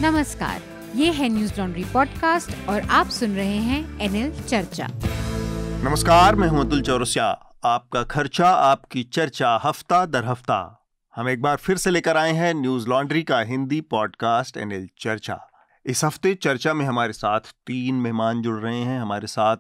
नमस्कार, ये है न्यूज लॉन्ड्री पॉडकास्ट और आप सुन रहे हैं एनएल चर्चा। नमस्कार, मैं हूं अतुल चौरसिया। आपका खर्चा आपकी चर्चा, हफ्ता दर हफ्ता हम एक बार फिर से लेकर आए हैं न्यूज लॉन्ड्री का हिंदी पॉडकास्ट एनएल चर्चा। इस हफ्ते चर्चा में हमारे साथ 3 मेहमान जुड़ रहे हैं। हमारे साथ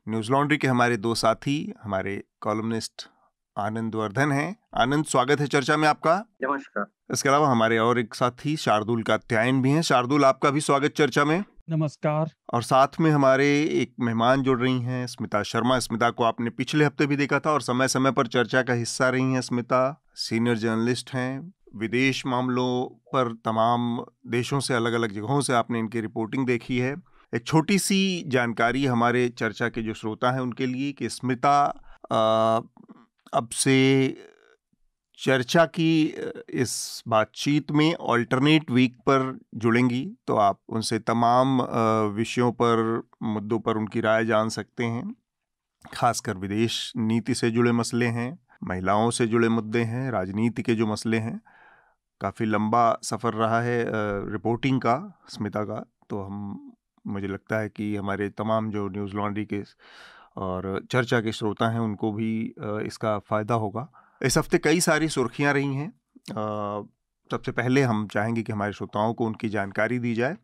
न्यूज लॉन्ड्री के हमारे 2 साथी, हमारे कॉलमनिस्ट आनंद वर्धन हैं। आनंद, स्वागत है चर्चा में आपका। नमस्कार। इसके अलावा हमारे और एक साथी शार्दुल कात्यायन भी हैं। शार्दुल, आपका भी स्वागत चर्चा में। नमस्कार। और साथ में हमारे एक मेहमान जुड़ रही हैं, स्मिता शर्मा। स्मिता को आपने पिछले हफ्ते भी देखा था और समय समय पर चर्चा का हिस्सा रही हैं। स्मिता सीनियर जर्नलिस्ट हैं, विदेश मामलों पर तमाम देशों से, अलग अलग जगहों से आपने इनकी रिपोर्टिंग देखी है। एक छोटी सी जानकारी हमारे चर्चा के जो श्रोता हैं उनके लिए कि स्मिता अब से चर्चा की इस बातचीत में ऑल्टरनेट वीक पर जुड़ेंगी, तो आप उनसे तमाम विषयों पर, मुद्दों पर उनकी राय जान सकते हैं। खासकर विदेश नीति से जुड़े मसले हैं, महिलाओं से जुड़े मुद्दे हैं, राजनीति के जो मसले हैं। काफ़ी लंबा सफ़र रहा है रिपोर्टिंग का स्मिता का, तो मुझे लगता है कि हमारे तमाम जो न्यूज़ लॉन्ड्री के और चर्चा के श्रोता हैं उनको भी इसका फ़ायदा होगा। इस हफ्ते कई सारी सुर्खियां रही हैं। सबसे पहले हम चाहेंगे कि हमारे श्रोताओं को उनकी जानकारी दी जाए।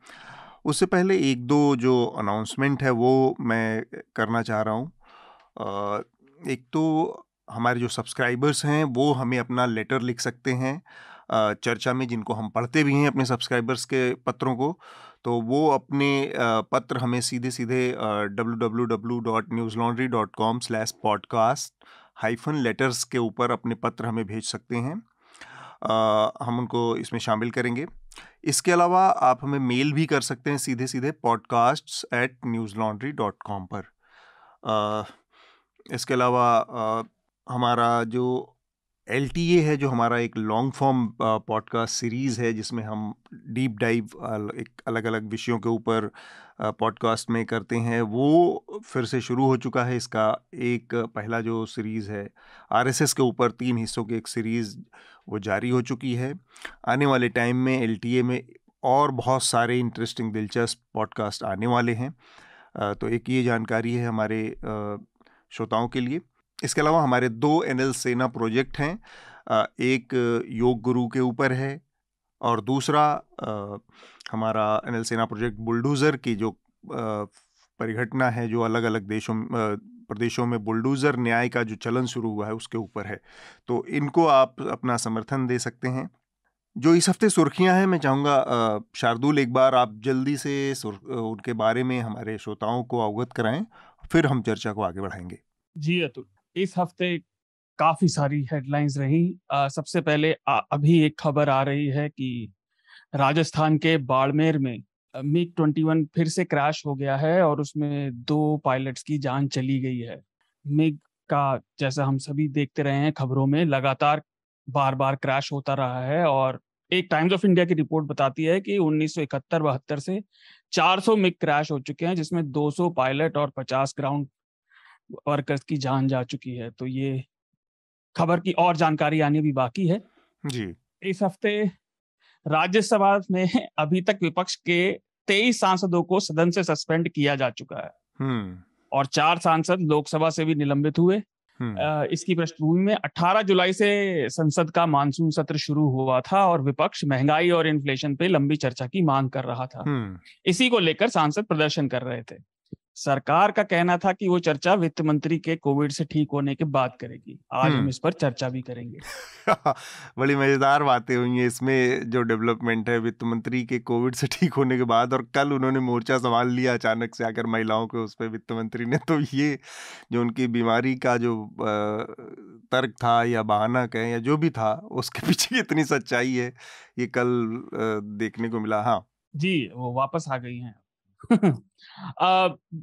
उससे पहले एक दो जो अनाउंसमेंट है वो मैं करना चाह रहा हूँ। एक तो हमारे जो सब्सक्राइबर्स हैं वो हमें अपना लेटर लिख सकते हैं चर्चा में, जिनको हम पढ़ते भी हैं अपने सब्सक्राइबर्स के पत्रों को, तो वो अपने पत्र हमें सीधे सीधे www.newslaundry.com/podcast-letters के ऊपर अपने पत्र हमें भेज सकते हैं। हम उनको इसमें शामिल करेंगे। इसके अलावा आप हमें मेल भी कर सकते हैं सीधे सीधे podcasts@newslaundry.com पर। इसके अलावा हमारा जो LTA है, जो हमारा एक लॉन्ग फॉर्म पॉडकास्ट सीरीज़ है जिसमें हम डीप डाइव एक अलग अलग विषयों के ऊपर पॉडकास्ट में करते हैं, वो फिर से शुरू हो चुका है। इसका एक पहला जो सीरीज़ है RSS के ऊपर 3 हिस्सों की एक सीरीज़ वो जारी हो चुकी है। आने वाले टाइम में LTA में और बहुत सारे इंटरेस्टिंग दिलचस्प पॉडकास्ट आने वाले हैं। तो एक ये जानकारी है हमारे श्रोताओं के लिए। इसके अलावा हमारे 2 एनएल सेना प्रोजेक्ट हैं। एक योग गुरु के ऊपर है और दूसरा हमारा एनएल सेना प्रोजेक्ट बुलडोज़र की जो परिघटना है, जो अलग अलग प्रदेशों में बुलडोज़र न्याय का जो चलन शुरू हुआ है उसके ऊपर है। तो इनको आप अपना समर्थन दे सकते हैं। जो इस हफ्ते सुर्खियां हैं, मैं चाहूँगा शार्दुल एक बार आप जल्दी से उनके बारे में हमारे श्रोताओं को अवगत कराएं, फिर हम चर्चा को आगे बढ़ाएंगे। जी अतुल, इस हफ्ते काफी सारी हेडलाइंस रही। सबसे पहले अभी एक खबर आ रही है कि राजस्थान के बाड़मेर में MiG-21 फिर से क्रैश हो गया है और उसमें 2 पायलट्स की जान चली गई है। MiG का, जैसा हम सभी देखते रहे हैं खबरों में, लगातार बार बार क्रैश होता रहा है और एक टाइम्स ऑफ इंडिया की रिपोर्ट बताती है कि 1971-72 से 400 MiG क्रैश हो चुके हैं, जिसमें 200 पायलट और 50 ग्राउंड वर्कर्स की जान जा चुकी है। तो ये खबर की और जानकारी आनी भी बाकी है जी। इस हफ्ते राज्यसभा में अभी तक विपक्ष के 23 सांसदों को सदन से सस्पेंड किया जा चुका है और 4 सांसद लोकसभा से भी निलंबित हुए। इसकी पृष्ठभूमि में 18 जुलाई से संसद का मानसून सत्र शुरू हुआ था और विपक्ष महंगाई और इन्फ्लेशन पे लंबी चर्चा की मांग कर रहा था। इसी को लेकर सांसद प्रदर्शन कर रहे थे। सरकार का कहना था कि वो चर्चा वित्त मंत्री के कोविड से ठीक होने के बाद करेगी। आज हम इस पर चर्चा भी करेंगे। बड़ी मजेदार बातें हुई हैं इसमें। जो डेवलपमेंट है वित्त मंत्री के कोविड से ठीक होने के बाद, और कल उन्होंने मोर्चा संभाल लिया अचानक से आकर महिलाओं के उस पर वित्त मंत्री ने। तो ये जो उनकी बीमारी का जो तर्क था या बहाना कहें या जो भी था, उसके पीछे इतनी सच्चाई है, ये कल देखने को मिला। हाँ जी, वो वापस आ गई हैं।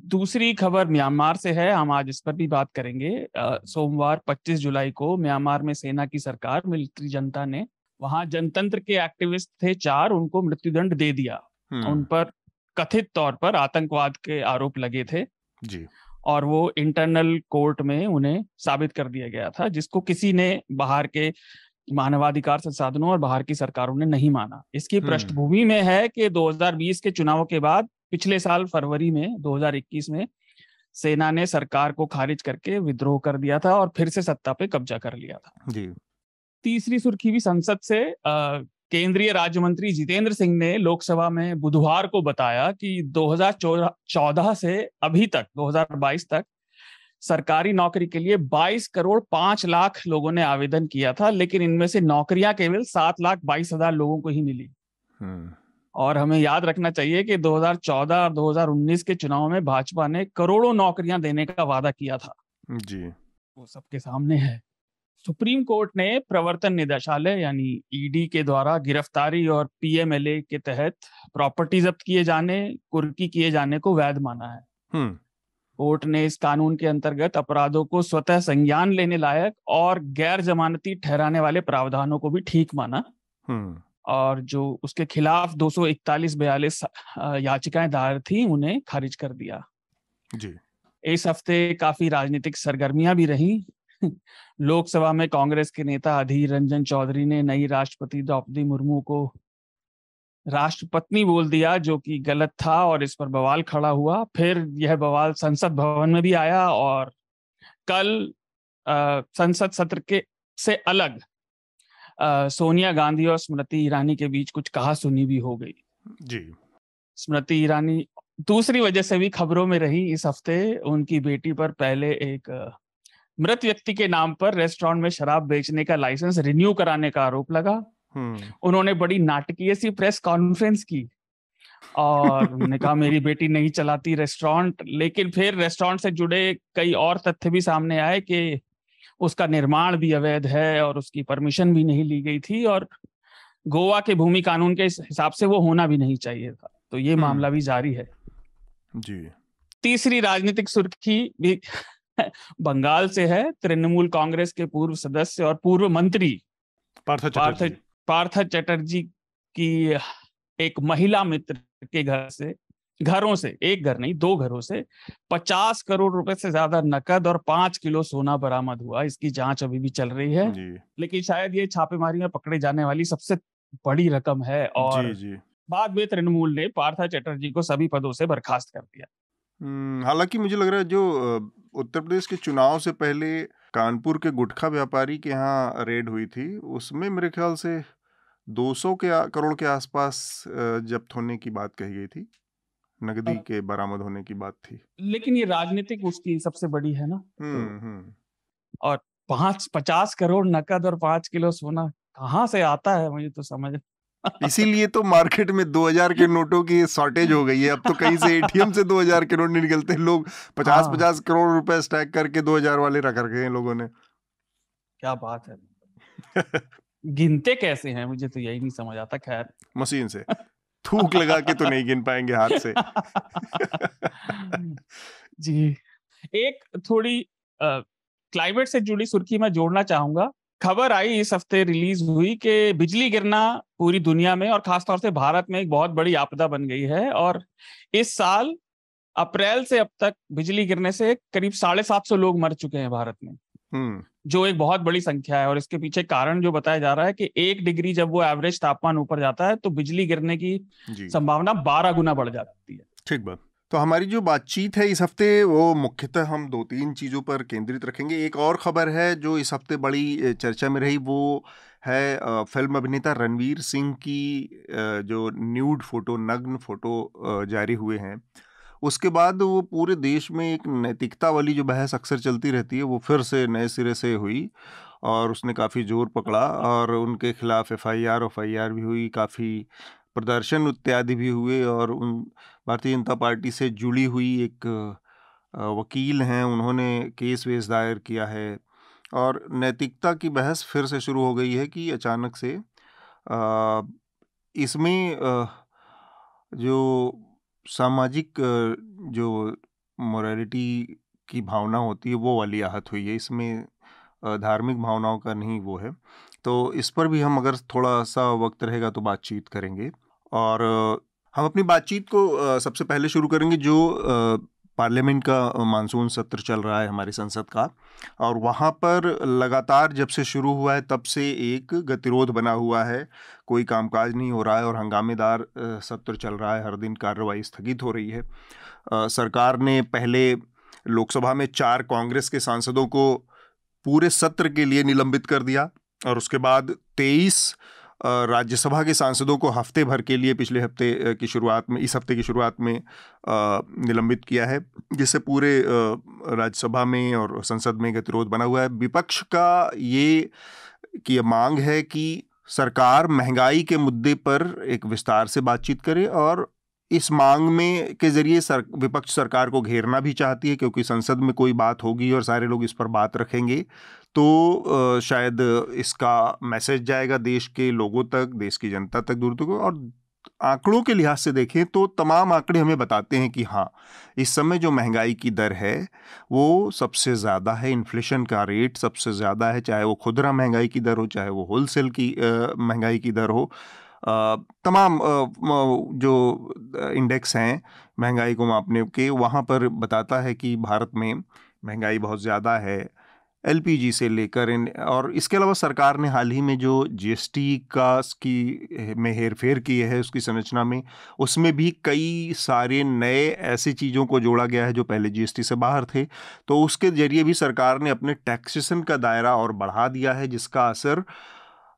दूसरी खबर म्यांमार से है, हम आज इस पर भी बात करेंगे। सोमवार 25 जुलाई को म्यांमार में सेना की सरकार, मिलिट्री जनता ने, वहां जनतंत्र के एक्टिविस्ट थे 4, उनको मृत्युदंड दे दिया। उन पर कथित तौर पर आतंकवाद के आरोप लगे थे जी, और वो इंटरनल कोर्ट में उन्हें साबित कर दिया गया था, जिसको किसी ने बाहर के मानवाधिकार संसाधनों और बाहर की सरकारों ने नहीं माना। इसकी हम्म। पृष्ठभूमि में है कि 2020 के चुनावों के बाद पिछले साल फरवरी में 2021 में सेना ने सरकार को खारिज करके विद्रोह कर दिया था और फिर से सत्ता पे कब्जा कर लिया था। जी। तीसरी सुर्खी भी संसद से केंद्रीय राज्य मंत्री जितेंद्र सिंह ने लोकसभा में बुधवार को बताया कि 2014 से अभी तक 2022 तक सरकारी नौकरी के लिए 22 करोड़ 5 लाख लोगों ने आवेदन किया था, लेकिन इनमें से नौकरियां केवल 7,22,000 लोगों को ही मिली। और हमें याद रखना चाहिए कि 2014 और 2019 के चुनाव में भाजपा ने करोड़ों नौकरियां देने का वादा किया था जी। वो सबके सामने है। सुप्रीम कोर्ट ने प्रवर्तन निदेशालय यानी ईडी के द्वारा गिरफ्तारी और पीएमएलए के तहत प्रॉपर्टी जब्त किए जाने, कुर्की किए जाने को वैध माना है। कोर्ट ने इस कानून के अंतर्गत अपराधों को स्वतः संज्ञान लेने लायक और गैर जमानती ठहराने वाले प्रावधानों को भी ठीक माना और जो उसके खिलाफ 241-42 याचिकाएं दायर थी उन्हें खारिज कर दिया। जी। इस हफ्ते काफी राजनीतिक सरगर्मियां भी रही। लोकसभा में कांग्रेस के नेता अधीर रंजन चौधरी ने नई राष्ट्रपति द्रौपदी मुर्मू को राष्ट्रपत्नी बोल दिया, जो कि गलत था और इस पर बवाल खड़ा हुआ। फिर यह बवाल संसद भवन में भी आया और कल संसद सत्र के से अलग सोनिया गांधी और स्मृति ईरानी के बीच कुछ कहासुनी भी हो गई। जी। स्मृति ईरानी दूसरी वजह से भी खबरों में रही इस हफ्ते। उनकी बेटी पर पहले एक मृत व्यक्ति के नाम पर रेस्टोरेंट में शराब बेचने का लाइसेंस रिन्यू कराने का आरोप लगा। उन्होंने बड़ी नाटकीय सी प्रेस कॉन्फ्रेंस की और उन्होंने कहा मेरी बेटी नहीं चलाती रेस्टोरेंट, लेकिन फिर रेस्टोरेंट से जुड़े कई और तथ्य भी सामने आए कि उसका निर्माण भी अवैध है और उसकी परमिशन भी नहीं ली गई थी और गोवा के भूमि कानून के हिसाब से वो होना भी नहीं चाहिए था। तो ये मामला भी जारी है। जी। तीसरी राजनीतिक सुर्खी भी बंगाल से है। तृणमूल कांग्रेस के पूर्व सदस्य और पूर्व मंत्री पार्थ चटर्जी की एक महिला मित्र के घरों से एक घर नहीं 2 घरों से 50 करोड़ रुपए से ज्यादा नकद और 5 किलो सोना बरामद हुआ। इसकी जांच अभी भी चल रही है लेकिन शायद ये छापेमारी में पकड़े जाने वाली सबसे बड़ी रकम है। और बाद में तृणमूल ने पार्थ चटर्जी को सभी पदों से बर्खास्त कर दिया। हालांकि मुझे लग रहा है जो उत्तर प्रदेश के चुनाव से पहले कानपुर के गुटखा व्यापारी के यहाँ रेड हुई थी, उसमें मेरे ख्याल से 200 करोड़ के आसपास जब्त होने की बात कही गई थी, नकदी के बरामद होने की बात थी। लेकिन ये राजनीतिक उसकी सबसे बड़ी है ना। और 50 करोड़ नकद और 5 किलो सोना कहाँ से आता है मुझे तो समझ इसीलिए तो मार्केट में 2000 के नोटों की शॉर्टेज हो गई है। अब तो कहीं से एटीएम से 2000 के नोट नहीं निकलते। लोग 50-50 करोड़ रुपए स्टैक करके 2000 वाले रख रखे हैं लोगों ने। क्या बात है। गिनते कैसे हैं मुझे तो यही नहीं समझ आता। खैर मशीन से थूक लगा के तो नहीं गिन पाएंगे हाथ से। जी। एक थोड़ी क्लाइमेट से जुड़ी सुर्खी मैं जोड़ना चाहूंगा। खबर आई इस हफ्ते रिलीज हुई कि बिजली गिरना पूरी दुनिया में और खासतौर से भारत में एक बहुत बड़ी आपदा बन गई है और इस साल अप्रैल से अब तक बिजली गिरने से करीब 750 लोग मर चुके हैं भारत में, जो एक बहुत बड़ी संख्या है। और इसके पीछे कारण जो बताया जा रहा है कि 1 डिग्री जब वो एवरेज तापमान ऊपर जाता है तो बिजली गिरने की संभावना 12 गुना बढ़ जाती है। ठीक बात। तो हमारी जो बातचीत है इस हफ्ते वो मुख्यतः हम 2-3 चीज़ों पर केंद्रित रखेंगे। एक और खबर है जो इस हफ्ते बड़ी चर्चा में रही, वो है फिल्म अभिनेता रणवीर सिंह की जो न्यूड फोटो, नग्न फोटो जारी हुए हैं। उसके बाद वो पूरे देश में एक नैतिकता वाली जो बहस अक्सर चलती रहती है वो फिर से नए सिरे से हुई और उसने काफ़ी जोर पकड़ा और उनके खिलाफ एफआईआर भी हुई, काफ़ी प्रदर्शन इत्यादि भी हुए। और उन भारतीय जनता पार्टी से जुड़ी हुई एक वकील हैं, उन्होंने केस वेस दायर किया है और नैतिकता की बहस फिर से शुरू हो गई है कि अचानक से इसमें जो सामाजिक जो मोरालिटी की भावना होती है वो वाली आहत हुई है, इसमें धार्मिक भावनाओं का नहीं वो है। तो इस पर भी हम अगर थोड़ा सा वक्त रहेगा तो बातचीत करेंगे। और हम अपनी बातचीत को सबसे पहले शुरू करेंगे जो पार्लियामेंट का मानसून सत्र चल रहा है हमारी संसद का, और वहाँ पर लगातार जब से शुरू हुआ है तब से एक गतिरोध बना हुआ है। कोई कामकाज नहीं हो रहा है और हंगामेदार सत्र चल रहा है, हर दिन कार्रवाई स्थगित हो रही है। सरकार ने पहले लोकसभा में 4 कांग्रेस के सांसदों को पूरे सत्र के लिए निलंबित कर दिया, और उसके बाद 23 राज्यसभा के सांसदों को हफ्ते भर के लिए पिछले हफ्ते की शुरुआत में, इस हफ्ते की शुरुआत में निलंबित किया है, जिससे पूरे राज्यसभा में और संसद में गतिरोध बना हुआ है। विपक्ष का ये मांग है कि सरकार महंगाई के मुद्दे पर एक विस्तार से बातचीत करे, और इस मांग में के जरिए विपक्ष सरकार को घेरना भी चाहती है, क्योंकि संसद में कोई बात होगी और सारे लोग इस पर बात रखेंगे तो शायद इसका मैसेज जाएगा देश के लोगों तक, देश की जनता तक, दूर तक। और आंकड़ों के लिहाज से देखें तो तमाम आंकड़े हमें बताते हैं कि हाँ, इस समय जो महंगाई की दर है वो सबसे ज़्यादा है, इन्फ्लेशन का रेट सबसे ज़्यादा है, चाहे वो खुदरा महंगाई की दर हो, चाहे वो होलसेल की महंगाई की दर हो। तमाम जो इंडेक्स हैं महंगाई को मापने के, वहाँ पर बताता है कि भारत में महंगाई बहुत ज़्यादा है, एलपीजी से लेकर और इसके अलावा सरकार ने हाल ही में जो जीएसटी में हेरफेर की है उसकी संरचना में, उसमें भी कई सारे नए ऐसी चीज़ों को जोड़ा गया है जो पहले जीएसटी से बाहर थे। तो उसके जरिए भी सरकार ने अपने टैक्सेशन का दायरा और बढ़ा दिया है, जिसका असर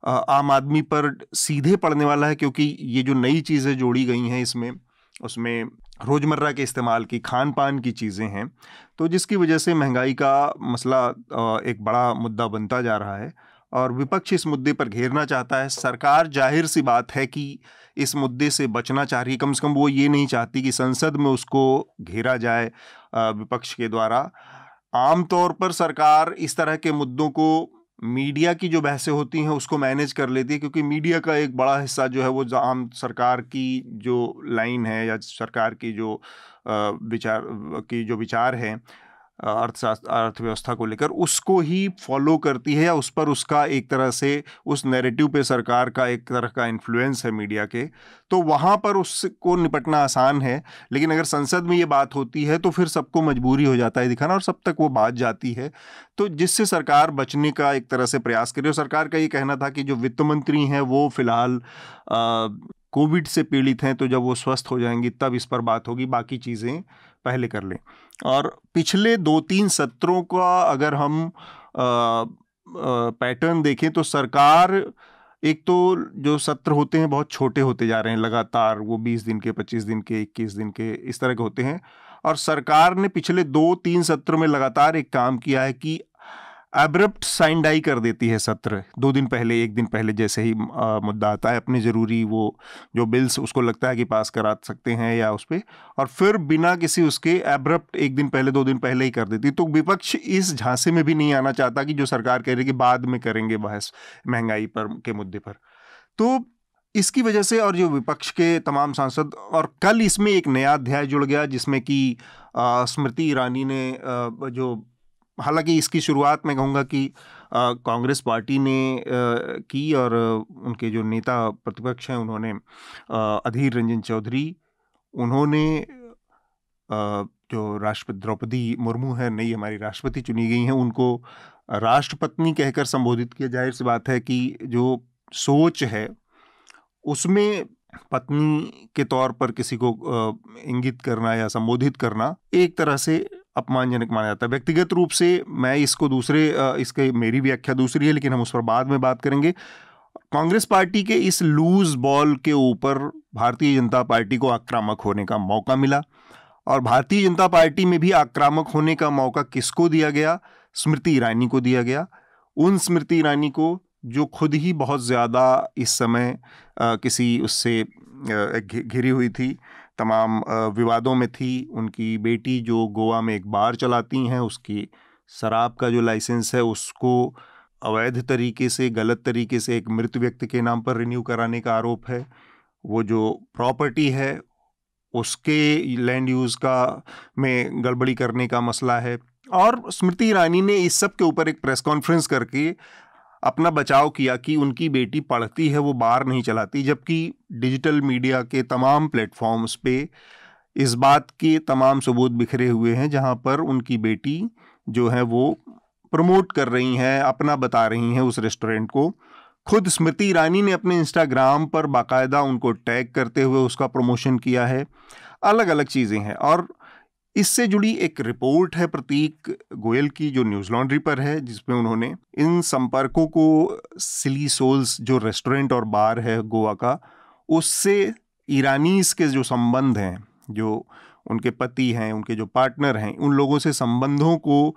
आम आदमी पर सीधे पड़ने वाला है, क्योंकि ये जो नई चीज़ें जोड़ी गई हैं उसमें रोज़मर्रा के इस्तेमाल की खान पान की चीज़ें हैं, तो जिसकी वजह से महंगाई का मसला एक बड़ा मुद्दा बनता जा रहा है और विपक्ष इस मुद्दे पर घेरना चाहता है। सरकार जाहिर सी बात है कि इस मुद्दे से बचना चाह रही है, कम से कम वो ये नहीं चाहती कि संसद में उसको घेरा जाए विपक्ष के द्वारा। आमतौर पर सरकार इस तरह के मुद्दों को मीडिया की जो बहसें होती हैं उसको मैनेज कर लेती है, क्योंकि मीडिया का एक बड़ा हिस्सा जो है वो आम सरकार की जो लाइन है या सरकार की जो विचार है अर्थव्यवस्था को लेकर, उसको ही फॉलो करती है, या उस पर उसका एक तरह से उस नैरेटिव पे सरकार का एक तरह का इन्फ्लुएंस है मीडिया के, तो वहाँ पर उसको निपटना आसान है। लेकिन अगर संसद में ये बात होती है तो फिर सबको मजबूरी हो जाता है दिखाना, और सब तक वो बात जाती है, तो जिससे सरकार बचने का एक तरह से प्रयास करे। और सरकार का ये कहना था कि जो वित्त मंत्री हैं वो फिलहाल कोविड से पीड़ित हैं, तो जब वो स्वस्थ हो जाएंगी तब इस पर बात होगी, बाकी चीज़ें पहले कर लें। और पिछले 2-3 सत्रों का अगर हम पैटर्न देखें तो सरकार, एक तो जो सत्र होते हैं बहुत छोटे होते जा रहे हैं लगातार, वो 20 दिन के, 25 दिन के, 21 दिन के, इस तरह के होते हैं। और सरकार ने पिछले 2-3 सत्र में लगातार एक काम किया है कि एब्रप्ट साइन डाई कर देती है सत्र 2 दिन पहले, 1 दिन पहले जैसे ही मुद्दा आता है, अपने ज़रूरी वो जो बिल्स उसको लगता है कि पास करा सकते हैं या उस पर, और फिर बिना किसी उसके एब्रप्ट 1 दिन पहले, 2 दिन पहले ही कर देती। तो विपक्ष इस झांसे में भी नहीं आना चाहता कि जो सरकार कह रही है कि बाद में करेंगे बहस महंगाई पर के मुद्दे पर। तो इसकी वजह से, और जो विपक्ष के तमाम सांसद, और कल इसमें एक नया अध्याय जुड़ गया जिसमें कि स्मृति ईरानी ने जो, हालांकि इसकी शुरुआत मैं कहूँगा कि कांग्रेस पार्टी ने की, और उनके जो नेता प्रतिपक्ष हैं उन्होंने, अधीर रंजन चौधरी, उन्होंने जो राष्ट्रपति द्रौपदी मुर्मू है, नई हमारी राष्ट्रपति चुनी गई हैं, उनको राष्ट्रपत्नी कहकर संबोधित किया। जाहिर सी बात है कि जो सोच है उसमें पत्नी के तौर पर किसी को इंगित करना या संबोधित करना एक तरह से अपमानजनक माना जाता है। व्यक्तिगत रूप से मैं इसको इसके मेरी व्याख्या दूसरी है, लेकिन हम उस पर बाद में बात करेंगे। कांग्रेस पार्टी के इस लूज बॉल के ऊपर भारतीय जनता पार्टी को आक्रामक होने का मौका मिला, और भारतीय जनता पार्टी में भी आक्रामक होने का मौका किसको दिया गया? स्मृति ईरानी को दिया गया। उन स्मृति ईरानी को जो खुद ही बहुत ज़्यादा इस समय किसी उससे घिरी हुई थी, तमाम विवादों में थी। उनकी बेटी जो गोवा में एक बार चलाती हैं, उसकी शराब का जो लाइसेंस है उसको अवैध तरीके से, गलत तरीके से एक मृत व्यक्ति के नाम पर रिन्यू कराने का आरोप है। वो जो प्रॉपर्टी है उसके लैंड यूज़ का में गड़बड़ी करने का मसला है। और स्मृति ईरानी ने इस सब के ऊपर एक प्रेस कॉन्फ्रेंस करके अपना बचाव किया कि उनकी बेटी पढ़ती है, वो बार नहीं चलाती, जबकि डिजिटल मीडिया के तमाम प्लेटफॉर्म्स पे इस बात के तमाम सबूत बिखरे हुए हैं, जहां पर उनकी बेटी जो है वो प्रमोट कर रही हैं, अपना बता रही हैं उस रेस्टोरेंट को। खुद स्मृति ईरानी ने अपने इंस्टाग्राम पर बाकायदा उनको टैग करते हुए उसका प्रमोशन किया है। अलग अलग चीज़ें हैं। और इससे जुड़ी एक रिपोर्ट है प्रतीक गोयल की, जो न्यूज़ लॉन्ड्री पर है, जिसमें उन्होंने इन संपर्कों को सिली सोल्स जो रेस्टोरेंट और बार है गोवा का, उससे ईरानीज के जो संबंध हैं, जो उनके पति हैं, उनके जो पार्टनर हैं, उन लोगों से संबंधों को,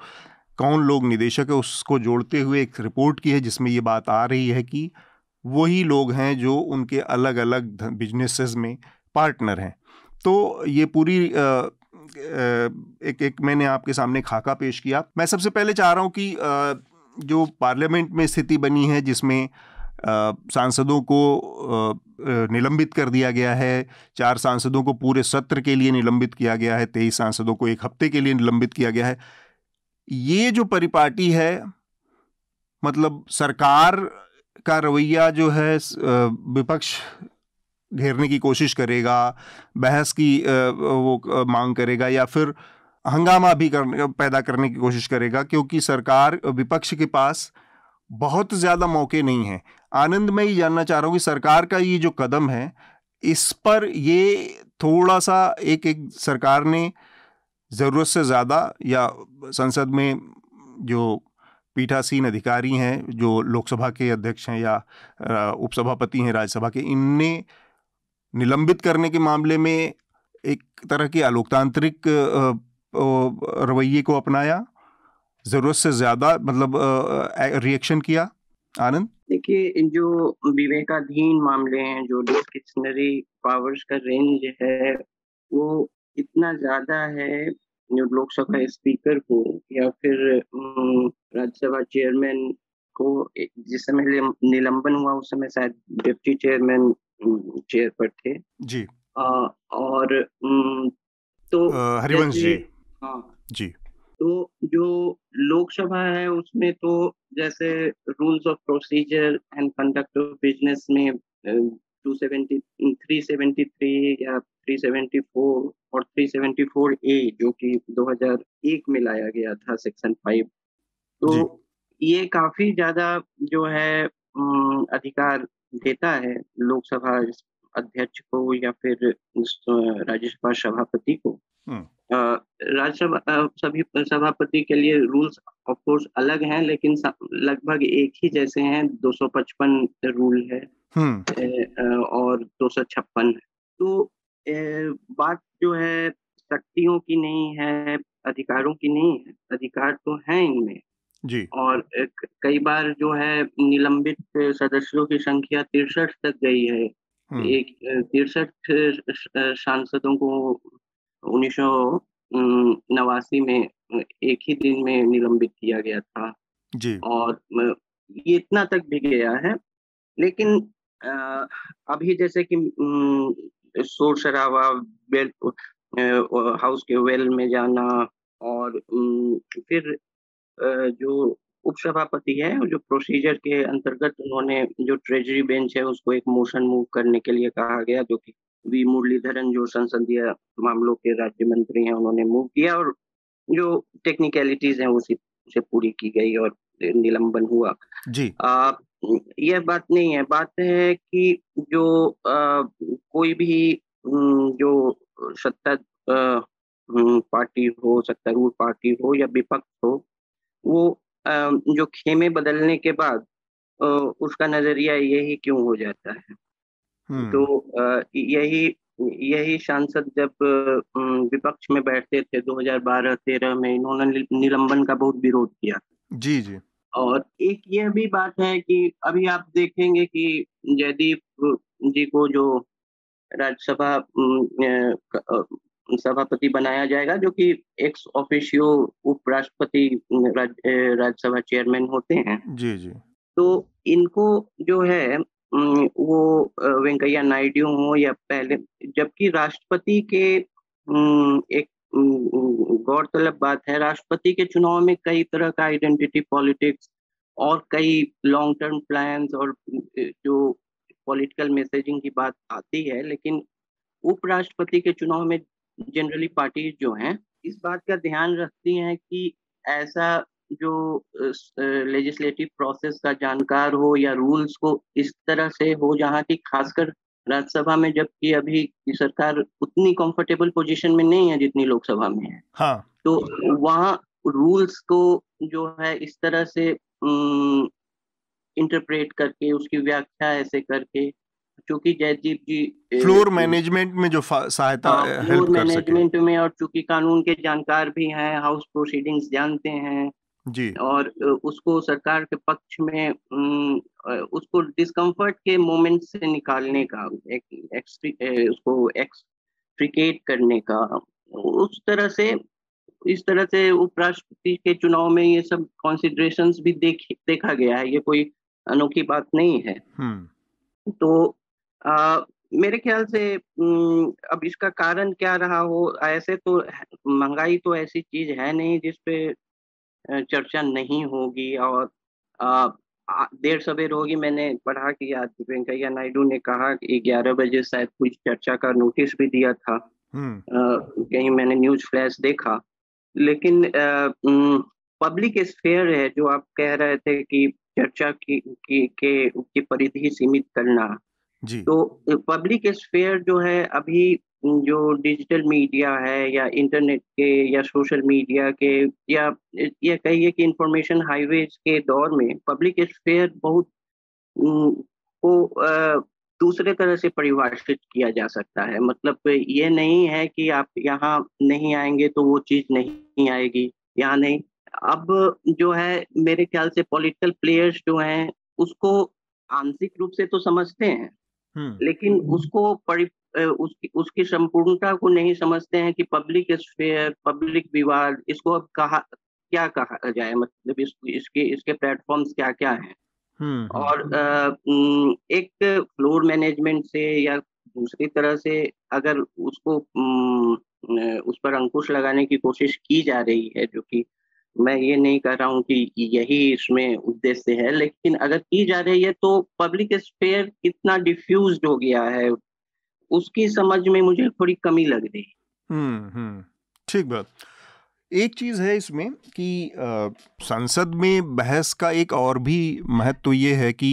कौन लोग निदेशक है, उसको जोड़ते हुए एक रिपोर्ट की है, जिसमें ये बात आ रही है कि वही लोग हैं जो उनके अलग अलग बिजनेसेस में पार्टनर हैं। तो ये पूरी एक मैंने आपके सामने खाका पेश किया। मैं सबसे पहले चाह रहा हूँ कि जो पार्लियामेंट में स्थिति बनी है, जिसमें सांसदों को निलंबित कर दिया गया है, 4 सांसदों को पूरे सत्र के लिए निलंबित किया गया है, 23 सांसदों को 1 हफ्ते के लिए निलंबित किया गया है। ये जो परिपाटी है, मतलब सरकार का रवैया जो है, विपक्ष घेरने की कोशिश करेगा, बहस की वो मांग करेगा, या फिर हंगामा भी पैदा करने की कोशिश करेगा, क्योंकि सरकार, विपक्ष के पास बहुत ज़्यादा मौके नहीं हैं। आनंद, मैं ये जानना चाह रहा हूँ कि सरकार का ये जो कदम है, इस पर ये थोड़ा सा एक सरकार ने ज़रूरत से ज़्यादा, या संसद में जो पीठासीन अधिकारी हैं, जो लोकसभा के अध्यक्ष हैं या उपसभापति हैं राज्यसभा के, इनने निलंबित करने के मामले में एक तरह की अलोकतांत्रिक रवैये को अपनाया, ज़रूरत से ज़्यादा मतलब रिएक्शन किया। आनंद, देखिए, जो विवेकाधीन मामले हैं, जो डिस्क्रिशनरी पावर्स का रेंज है, वो इतना ज़्यादा है, जो लोकसभा स्पीकर को या फिर राज्यसभा चेयरमैन को जिस समय निलंबन हुआ, उस समय शायद डिप्टी चेयरमैन चेयर पर थे जी, और तो हरिवंश जी, हाँ जी, तो जो लोकसभा है उसमें तो जैसे rules of procedure and conduct of business में 373 या 374 और 374A, जो कि 2001 में लाया गया था, सेक्शन 5, तो ये काफी ज्यादा जो है अधिकार देता है लोकसभा अध्यक्ष को या फिर राज्यसभा सभापति को। राज्यसभा सभी सभापति के लिए रूल्स ऑफ कोर्स अलग हैं, लेकिन लगभग एक ही जैसे हैं। 255 रूल है और 256 है। तो बात जो है शक्तियों की नहीं है, अधिकारों की नहीं है। अधिकार तो हैं इनमें जी, और कई बार जो है निलंबित सदस्यों की संख्या 63 तक गई है। 63 सांसदों को 1989 में एक ही दिन में निलंबित किया गया था जी, और ये इतना तक भी गया है। लेकिन अभी जैसे कि शोर शराबा, हाउस के वेल में जाना, और फिर जो उपसभापति है, जो प्रोसीजर के अंतर्गत उन्होंने जो ट्रेजरी बेंच है उसको एक मोशन मूव करने के लिए कहा गया, जो कि वी मुरलीधरन जो संसदीय मामलों के राज्य मंत्री हैं उन्होंने मूव किया, और जो टेक्निकलिटीज हैं उसे पूरी की गई और निलंबन हुआ जी। यह बात नहीं है। बात है कि जो कोई भी जो सत्ता पार्टी हो, सत्तारूढ़ पार्टी हो या विपक्ष हो, वो जो खेमे बदलने के बाद उसका नजरिया यही क्यों हो जाता है। तो यही सांसद जब विपक्ष में बैठते थे 2012-13 में, इन्होंने निलंबन का बहुत विरोध किया। जी जी। और एक यह भी बात है कि अभी आप देखेंगे कि जयदीप जी को जो राज्यसभा सभापति बनाया जाएगा, जो कि एक्स ऑफिशियो उपराष्ट्रपति राज्यसभा चेयरमैन होते हैं। जी जी। तो इनको जो है वो वेंकैया नायडू हो या पहले, जबकि राष्ट्रपति के एक गौरतलब बात है, राष्ट्रपति के चुनाव में कई तरह का आइडेंटिटी पॉलिटिक्स और कई लॉन्ग टर्म प्लान्स और जो पॉलिटिकल मैसेजिंग की बात आती है, लेकिन उपराष्ट्रपति के चुनाव में जनरली पार्टीज जो हैं इस बात का ध्यान रखती हैं कि ऐसा जो लेजिस्लेटिव प्रोसेस का जानकार हो या रूल्स को इस तरह से हो जहाँ की खासकर राज्यसभा में, जबकि अभी की सरकार उतनी कंफर्टेबल पोजीशन में नहीं है जितनी लोकसभा में है। हाँ, तो वहाँ रूल्स को जो है इस तरह से इंटरप्रेट करके, उसकी व्याख्या ऐसे करके, चूंकि जयदीप जी फ्लोर मैनेजमेंट में जो सहायता हेल्प फ्लोर कर सके मैनेजमेंट में, और चूंकि कानून के जानकार भी हैं, हाउस प्रोसीडिंग्स जानते हैं जी, और उसको सरकार के पक्ष में उसको डिस्कम्फर्ट के मोमेंट से निकालने का, उसको एक्सट्रिकेट करने का, इस तरह से उपराष्ट्रपति के चुनाव में ये सब कॉन्सिडरेशंस भी देखा गया है। ये कोई अनोखी बात नहीं है। तो मेरे ख्याल से अब इसका कारण क्या रहा हो, ऐसे तो महंगाई तो ऐसी चीज है नहीं जिसपे चर्चा नहीं होगी और देर सवेर होगी। मैंने पढ़ा कि आज वेंकैया नायडू ने कहा कि 11 बजे शायद कुछ चर्चा का नोटिस भी दिया था। कहीं मैंने न्यूज फ्लैश देखा। लेकिन पब्लिक स्फेयर है जो आप कह रहे थे कि चर्चा की परिधि सीमित करना जी। तो पब्लिक स्फेयर जो है अभी जो डिजिटल मीडिया है या इंटरनेट के या सोशल मीडिया के या ये कहिए कि इंफॉर्मेशन हाईवेज के दौर में पब्लिक स्फेयर बहुत को दूसरे तरह से परिभाषित किया जा सकता है। मतलब ये नहीं है कि आप यहाँ नहीं आएंगे तो वो चीज नहीं आएगी, यहाँ नहीं। अब जो है मेरे ख्याल से पॉलिटिकल प्लेयर्स जो हैं उसको आंशिक रूप से तो समझते हैं, लेकिन उसको उसकी संपूर्णता को नहीं समझते हैं कि पब्लिक स्फेयर, पब्लिक विवाद, इसको अब क्या कहा जाए, मतलब इसके प्लेटफॉर्म्स क्या क्या हैं। और एक फ्लोर मैनेजमेंट से या दूसरी तरह से अगर उसको उस पर अंकुश लगाने की कोशिश की जा रही है, जो कि मैं ये नहीं कह रहा हूँ कि यही इसमें उद्देश्य है, लेकिन अगर की जा रही है तो पब्लिक स्फेयर कितना डिफ्यूज्ड हो गया है उसकी समझ में मुझे थोड़ी कमी लग रही है। ठीक बात। एक चीज है इसमें कि संसद में बहस का एक और भी महत्व ये है कि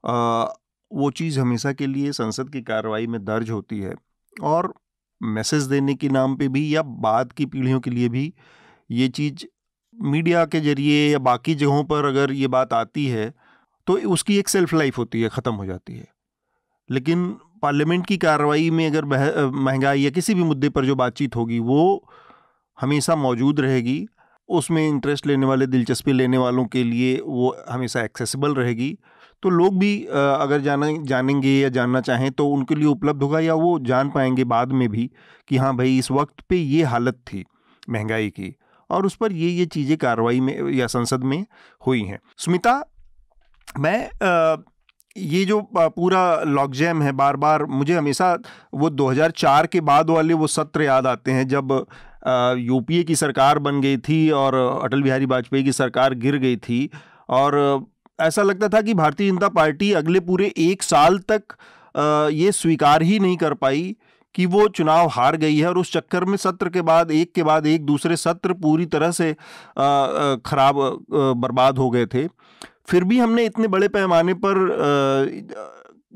वो चीज़ हमेशा के लिए संसद की कार्रवाई में दर्ज होती है और मैसेज देने के नाम पे भी या बाद की पीढ़ियों के लिए भी ये चीज़ मीडिया के जरिए या बाकी जगहों पर अगर ये बात आती है तो उसकी एक सेल्फ लाइफ होती है, ख़त्म हो जाती है। लेकिन पार्लियामेंट की कार्रवाई में अगर महंगाई या किसी भी मुद्दे पर जो बातचीत होगी वो हमेशा मौजूद रहेगी, उसमें इंटरेस्ट लेने वाले, दिलचस्पी लेने वालों के लिए वो हमेशा एक्सेसिबल रहेगी। तो लोग भी अगर जानेंगे या जानना चाहें तो उनके लिए उपलब्ध होगा, या वो जान पाएंगे बाद में भी कि हाँ भाई इस वक्त पे ये हालत थी महंगाई की और उस पर ये चीज़ें कार्रवाई में या संसद में हुई हैं। स्मिता, मैं ये जो पूरा लॉकजैम है, बार बार मुझे हमेशा वो 2004 के बाद वाले वो सत्र याद आते हैं जब यूपीए की सरकार बन गई थी और अटल बिहारी वाजपेयी की सरकार गिर गई थी और ऐसा लगता था कि भारतीय जनता पार्टी अगले पूरे 1 साल तक ये स्वीकार ही नहीं कर पाई कि वो चुनाव हार गई है और उस चक्कर में सत्र के बाद एक दूसरे सत्र पूरी तरह से खराब बर्बाद हो गए थे। फिर भी हमने इतने बड़े पैमाने पर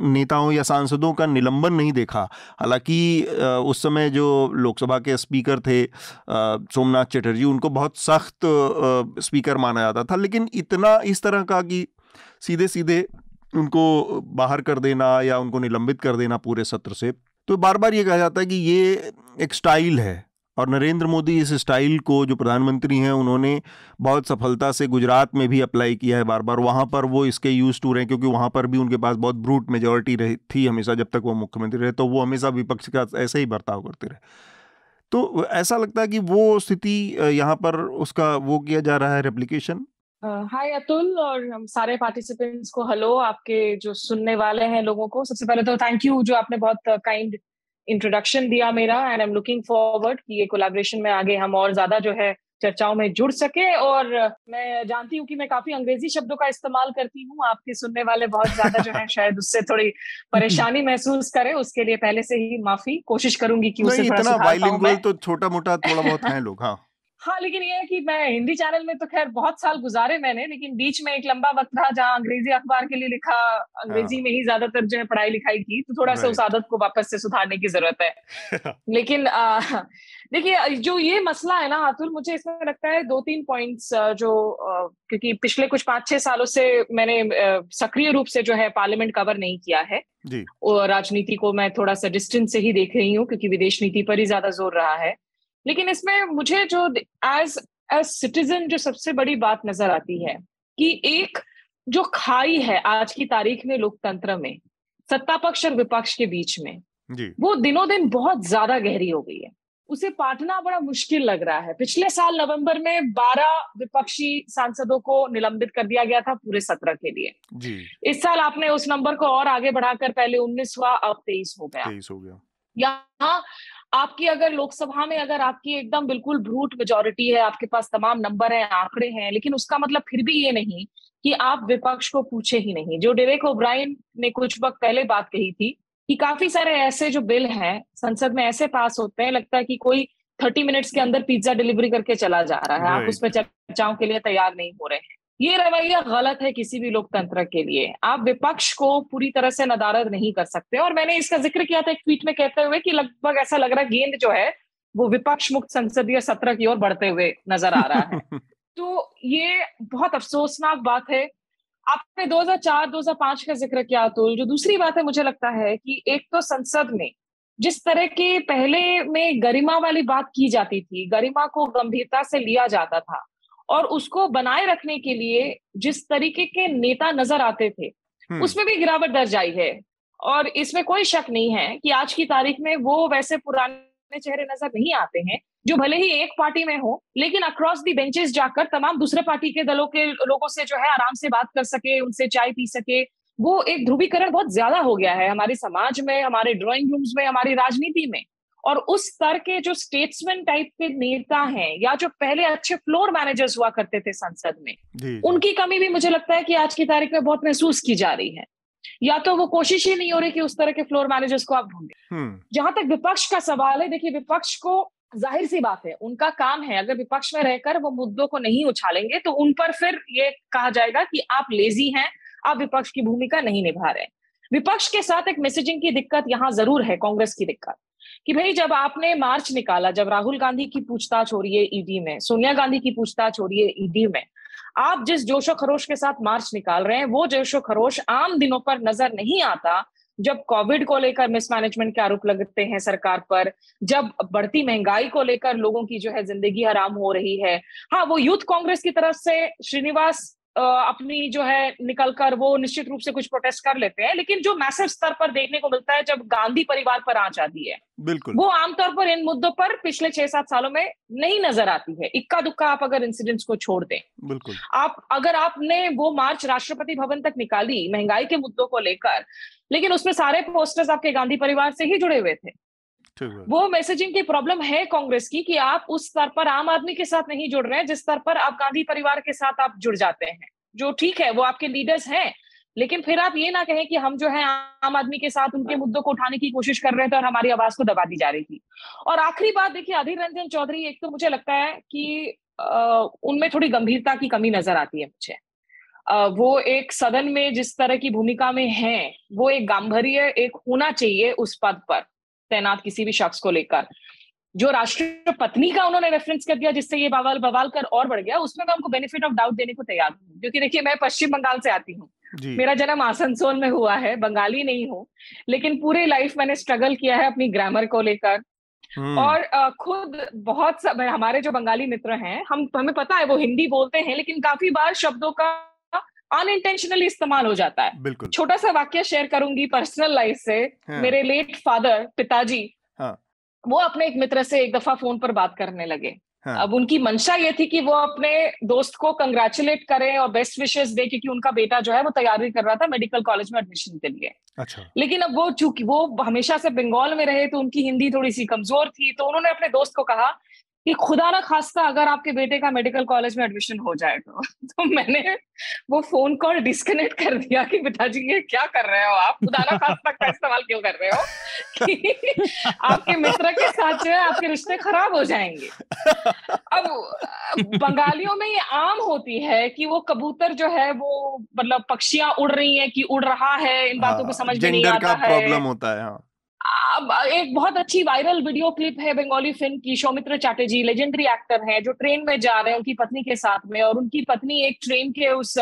नेताओं या सांसदों का निलंबन नहीं देखा। हालांकि उस समय जो लोकसभा के स्पीकर थे सोमनाथ चटर्जी, उनको बहुत सख्त स्पीकर माना जाता था, लेकिन इतना इस तरह का कि सीधे सीधे उनको बाहर कर देना या उनको निलंबित कर देना पूरे सत्र से, तो बार बार ये कहा जाता है कि ये एक स्टाइल है और नरेंद्र मोदी इस स्टाइल को, जो प्रधानमंत्री हैं, उन्होंने बहुत सफलता से गुजरात में भी अप्लाई किया है बार बार। वहाँ पर वो इसके यूज टू रहे क्योंकि वहाँ पर भी उनके पास बहुत ब्रूट मेजॉरिटी रही थी हमेशा, जब तक वो मुख्यमंत्री रहे, तो वो हमेशा विपक्ष का ऐसे ही बर्ताव करते रहे। तो ऐसा लगता है कि वो स्थिति यहाँ पर उसका वो किया जा रहा है रेप्लिकेशन। हाय अतुल और हम सारे पार्टिसिपेंट्स को हेलो, आपके जो सुनने वाले हैं लोगों को सबसे पहले तो थैंक यू जो आपने बहुत काइंड इंट्रोडक्शन दिया मेरा, and I am looking forward कि ये कोलैबोरेशन में आगे हम और ज्यादा जो है चर्चाओं में जुड़ सके। और मैं जानती हूँ कि मैं काफी अंग्रेजी शब्दों का इस्तेमाल करती हूँ, आपके सुनने वाले बहुत ज्यादा जो है शायद उससे थोड़ी परेशानी महसूस करें, उसके लिए पहले से ही माफी, कोशिश करूंगी कि उसे नहीं, थोड़ा इतना सुधार पाऊं बाइलिंगुअल मैं। तो छोटा मोटा थोड़ा बहुत हैं लोग। हाँ हाँ, लेकिन ये है कि मैं हिंदी चैनल में तो खैर बहुत साल गुजारे मैंने, लेकिन बीच में एक लंबा वक्त रहा जहाँ अंग्रेजी अखबार के लिए लिखा, अंग्रेजी में ही ज्यादातर जो है पढ़ाई लिखाई की, तो थोड़ा सा उस राइट। आदत को वापस से सुधारने की जरूरत है। लेकिन देखिए, जो ये मसला है ना अतुल, मुझे इसमें लगता है 2-3 पॉइंट्स जो क्योंकि पिछले कुछ 5-6 सालों से मैंने सक्रिय रूप से जो है पार्लियामेंट कवर नहीं किया है, जी और राजनीति को मैं थोड़ा सा डिस्टेंस से ही देख रही हूँ क्योंकि विदेश नीति पर ही ज्यादा जोर रहा है। लेकिन इसमें मुझे जो एज एज सिटीजन जो सबसे बड़ी बात नजर आती है कि एक जो खाई है आज की तारीख में लोकतंत्र में सत्ता पक्ष और विपक्ष के बीच में, जी वो दिनों दिन बहुत ज्यादा गहरी हो गई है। उसे पाटना बड़ा मुश्किल लग रहा है। पिछले साल नवंबर में 12 विपक्षी सांसदों को निलंबित कर दिया गया था पूरे सत्र के लिए। जी इस साल आपने उस नंबर को और आगे बढ़ाकर पहले 19 हुआ, अब 23 हो गया। 23 हो गया। यहाँ आपकी अगर लोकसभा में अगर आपकी एकदम बिल्कुल ब्रूट मेजोरिटी है, आपके पास तमाम नंबर हैं, आंकड़े हैं, लेकिन उसका मतलब फिर भी ये नहीं कि आप विपक्ष को पूछे ही नहीं। जो डेरेक ओब्रायन ने कुछ वक्त पहले बात कही थी कि काफी सारे ऐसे जो बिल हैं संसद में ऐसे पास होते हैं, लगता है कि कोई 30 मिनट्स के अंदर पिज्जा डिलीवरी करके चला जा रहा है, आप उसमें चर्चाओं के लिए तैयार नहीं हो रहे हैं। ये रवैया गलत है किसी भी लोकतंत्र के लिए। आप विपक्ष को पूरी तरह से नदारद नहीं कर सकते। और मैंने इसका जिक्र किया था एक ट्वीट में कहते हुए कि लगभग ऐसा लग रहा है गेंद जो है वो विपक्ष मुक्त संसदीय सत्र की ओर बढ़ते हुए नजर आ रहा है। तो ये बहुत अफसोसनाक बात है। आपने 2004-2005 का जिक्र किया अतुल। जो दूसरी बात है, मुझे लगता है कि एक तो संसद में जिस तरह के पहले में गरिमा वाली बात की जाती थी, गरिमा को गंभीरता से लिया जाता था, और उसको बनाए रखने के लिए जिस तरीके के नेता नजर आते थे, उसमें भी गिरावट दर्ज आई है। और इसमें कोई शक नहीं है कि आज की तारीख में वो वैसे पुराने चेहरे नजर नहीं आते हैं जो भले ही एक पार्टी में हो, लेकिन अक्रॉस दी बेंचेस जाकर तमाम दूसरे पार्टी के दलों के लोगों से जो है आराम से बात कर सके, उनसे चाय पी सके। वो एक ध्रुवीकरण बहुत ज्यादा हो गया है हमारे समाज में, हमारे ड्राइंग रूम्स में, हमारी राजनीति में। और उस स्तर के जो स्टेट्समैन टाइप के नेता हैं या जो पहले अच्छे फ्लोर मैनेजर्स हुआ करते थे संसद में, उनकी कमी भी मुझे लगता है कि आज की तारीख में बहुत महसूस की जा रही है। या तो वो कोशिश ही नहीं हो रही कि उस तरह के फ्लोर मैनेजर्स को आप ढूंढें। जहां तक विपक्ष का सवाल है, देखिए विपक्ष को जाहिर सी बात है उनका काम है, अगर विपक्ष में रहकर वो मुद्दों को नहीं उछालेंगे तो उन पर फिर ये कहा जाएगा कि आप लेजी हैं, आप विपक्ष की भूमिका नहीं निभा रहे। विपक्ष के साथ एक मैसेजिंग की दिक्कत यहाँ जरूर है, कांग्रेस की दिक्कत, कि भाई जब आपने मार्च निकाला, जब राहुल गांधी की पूछताछ हो रही है ईडी में, सोनिया गांधी की पूछताछ हो रही है ईडी में, आप जिस जोशो खरोश के साथ मार्च निकाल रहे हैं वो जोशो खरोश आम दिनों पर नजर नहीं आता जब कोविड को लेकर मिसमैनेजमेंट के आरोप लगते हैं सरकार पर, जब बढ़ती महंगाई को लेकर लोगों की जो है जिंदगी हराम हो रही है। हाँ, वो यूथ कांग्रेस की तरफ से श्रीनिवास अपनी जो है निकलकर वो निश्चित रूप से कुछ प्रोटेस्ट कर लेते हैं, लेकिन जो मैसिव स्तर पर देखने को मिलता है जब गांधी परिवार पर आंच आती है, बिल्कुल वो आमतौर पर इन मुद्दों पर पिछले 6-7 सालों में नहीं नजर आती है। इक्का दुक्का आप अगर इंसिडेंट्स को छोड़ दें, बिल्कुल अगर आपने वो मार्च राष्ट्रपति भवन तक निकाली महंगाई के मुद्दों को लेकर, लेकिन उसमें सारे पोस्टर्स आपके गांधी परिवार से ही जुड़े हुए थे। वो मैसेजिंग की प्रॉब्लम है कांग्रेस की कि आप उस स्तर पर आम आदमी के साथ नहीं जुड़ रहे हैं जिस स्तर पर आप गांधी परिवार के साथ आप जुड़ जाते हैं, जो ठीक है वो आपके लीडर्स हैं, लेकिन फिर आप ये ना कहें कि हम जो है आम आदमी के साथ उनके मुद्दों को उठाने की कोशिश कर रहे थे और हमारी आवाज को दबा दी जा रही थी। और आखिरी बात देखिए, अधीर रंजन चौधरी, एक तो मुझे लगता है कि उनमें थोड़ी गंभीरता की कमी नजर आती है मुझे। वो एक सदन में जिस तरह की भूमिका में हैं, वो एक गांभीर्य एक होना चाहिए उस पद पर तैनात किसी भी शख्स को लेकर। जो राष्ट्रीय पत्नी का उन्होंने रेफरेंस कर दिया जिससे ये बवाल कर और बढ़ गया, उसमें मैं उनको बेनिफिट ऑफ डाउट देने को तैयार हूँ, क्योंकि देखिए मैं पश्चिम बंगाल से आती हूँ, मेरा जन्म आसनसोल में हुआ है, बंगाली नहीं हूँ, लेकिन पूरे लाइफ मैंने स्ट्रगल किया है अपनी ग्रामर को लेकर। और खुद बहुत हमारे जो बंगाली मित्र हैं, हमें पता है वो हिंदी बोलते हैं, लेकिन काफी बार शब्दों का अनइंटेंशनली इस्तेमाल हो जाता है। छोटा सा वाक्य शेयर करूंगी पर्सनल लाइफ से। मेरे लेट फादर, पिताजी, वो अपने एक मित्र से एक दफा फोन पर बात करने लगे। अब उनकी मंशा ये थी कि वो अपने दोस्त को कंग्रेचुलेट करें और बेस्ट विशेस दे, क्योंकि उनका बेटा जो है वो तैयारी कर रहा था मेडिकल कॉलेज में एडमिशन के लिए। अच्छा। लेकिन अब वो चूंकि वो हमेशा से बंगाल में रहे तो उनकी हिंदी थोड़ी सी कमजोर थी, तो उन्होंने अपने दोस्त को कहा कि खुदा ना खास्ता अगर आपके बेटे का मेडिकल कॉलेज में एडमिशन हो जाए तो मैंने वो फोन कॉल डिस्कनेक्ट कर दिया कि पिताजी ये क्या कर रहे हो आप, खुदा ना खास्ता का इस्तेमाल क्यों कर रहे हो कि आपके मित्र के साथ जो है आपके रिश्ते खराब हो जाएंगे। अब बंगालियों में ये आम होती है कि वो कबूतर जो है वो मतलब पक्षियां उड़ रही हैं कि उड़ रहा है, इन बातों को समझ में नहीं आता है, जेंडर का प्रॉब्लम होता है। हाँ, अब एक बहुत अच्छी वायरल वीडियो क्लिप है बंगाली फिल्म की, सौमित्र चैटर्जी लेजेंडरी एक्टर हैं जो ट्रेन में जा रहे हैं उनकी पत्नी के साथ में, और उनकी पत्नी एक ट्रेन के उस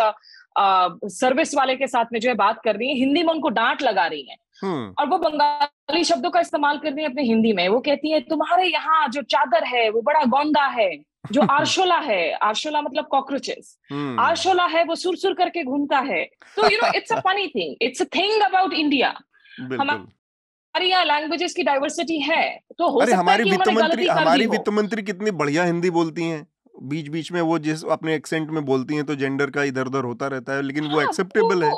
सर्विस वाले के साथ में जो है बात कर रही है, हिंदी में उनको डांट लगा रही है और वो बंगाली शब्दों का इस्तेमाल कर रही है अपने हिंदी में। वो कहती है तुम्हारे यहाँ जो चादर है वो बड़ा गौंदा है, जो आरशोला है, आरशोला मतलब कॉकरोचेस, आरशोला है वो सुर सुर करके घूमता है। तो you know it's a funny thing, it's a thing about India. हमारी यहाँ लैंग्वेजेस की डाइवर्सिटी है, तो हो सकता है कि उन्होंने गलती कर दी हो। हमारी वित्त मंत्री कितनी बढ़िया हिंदी बोलती हैं, बीच बीच में वो जिस अपने एक्सेंट में बोलती हैं तो जेंडर का इधर उधर होता रहता है, लेकिन वो एक्सेप्टेबल है।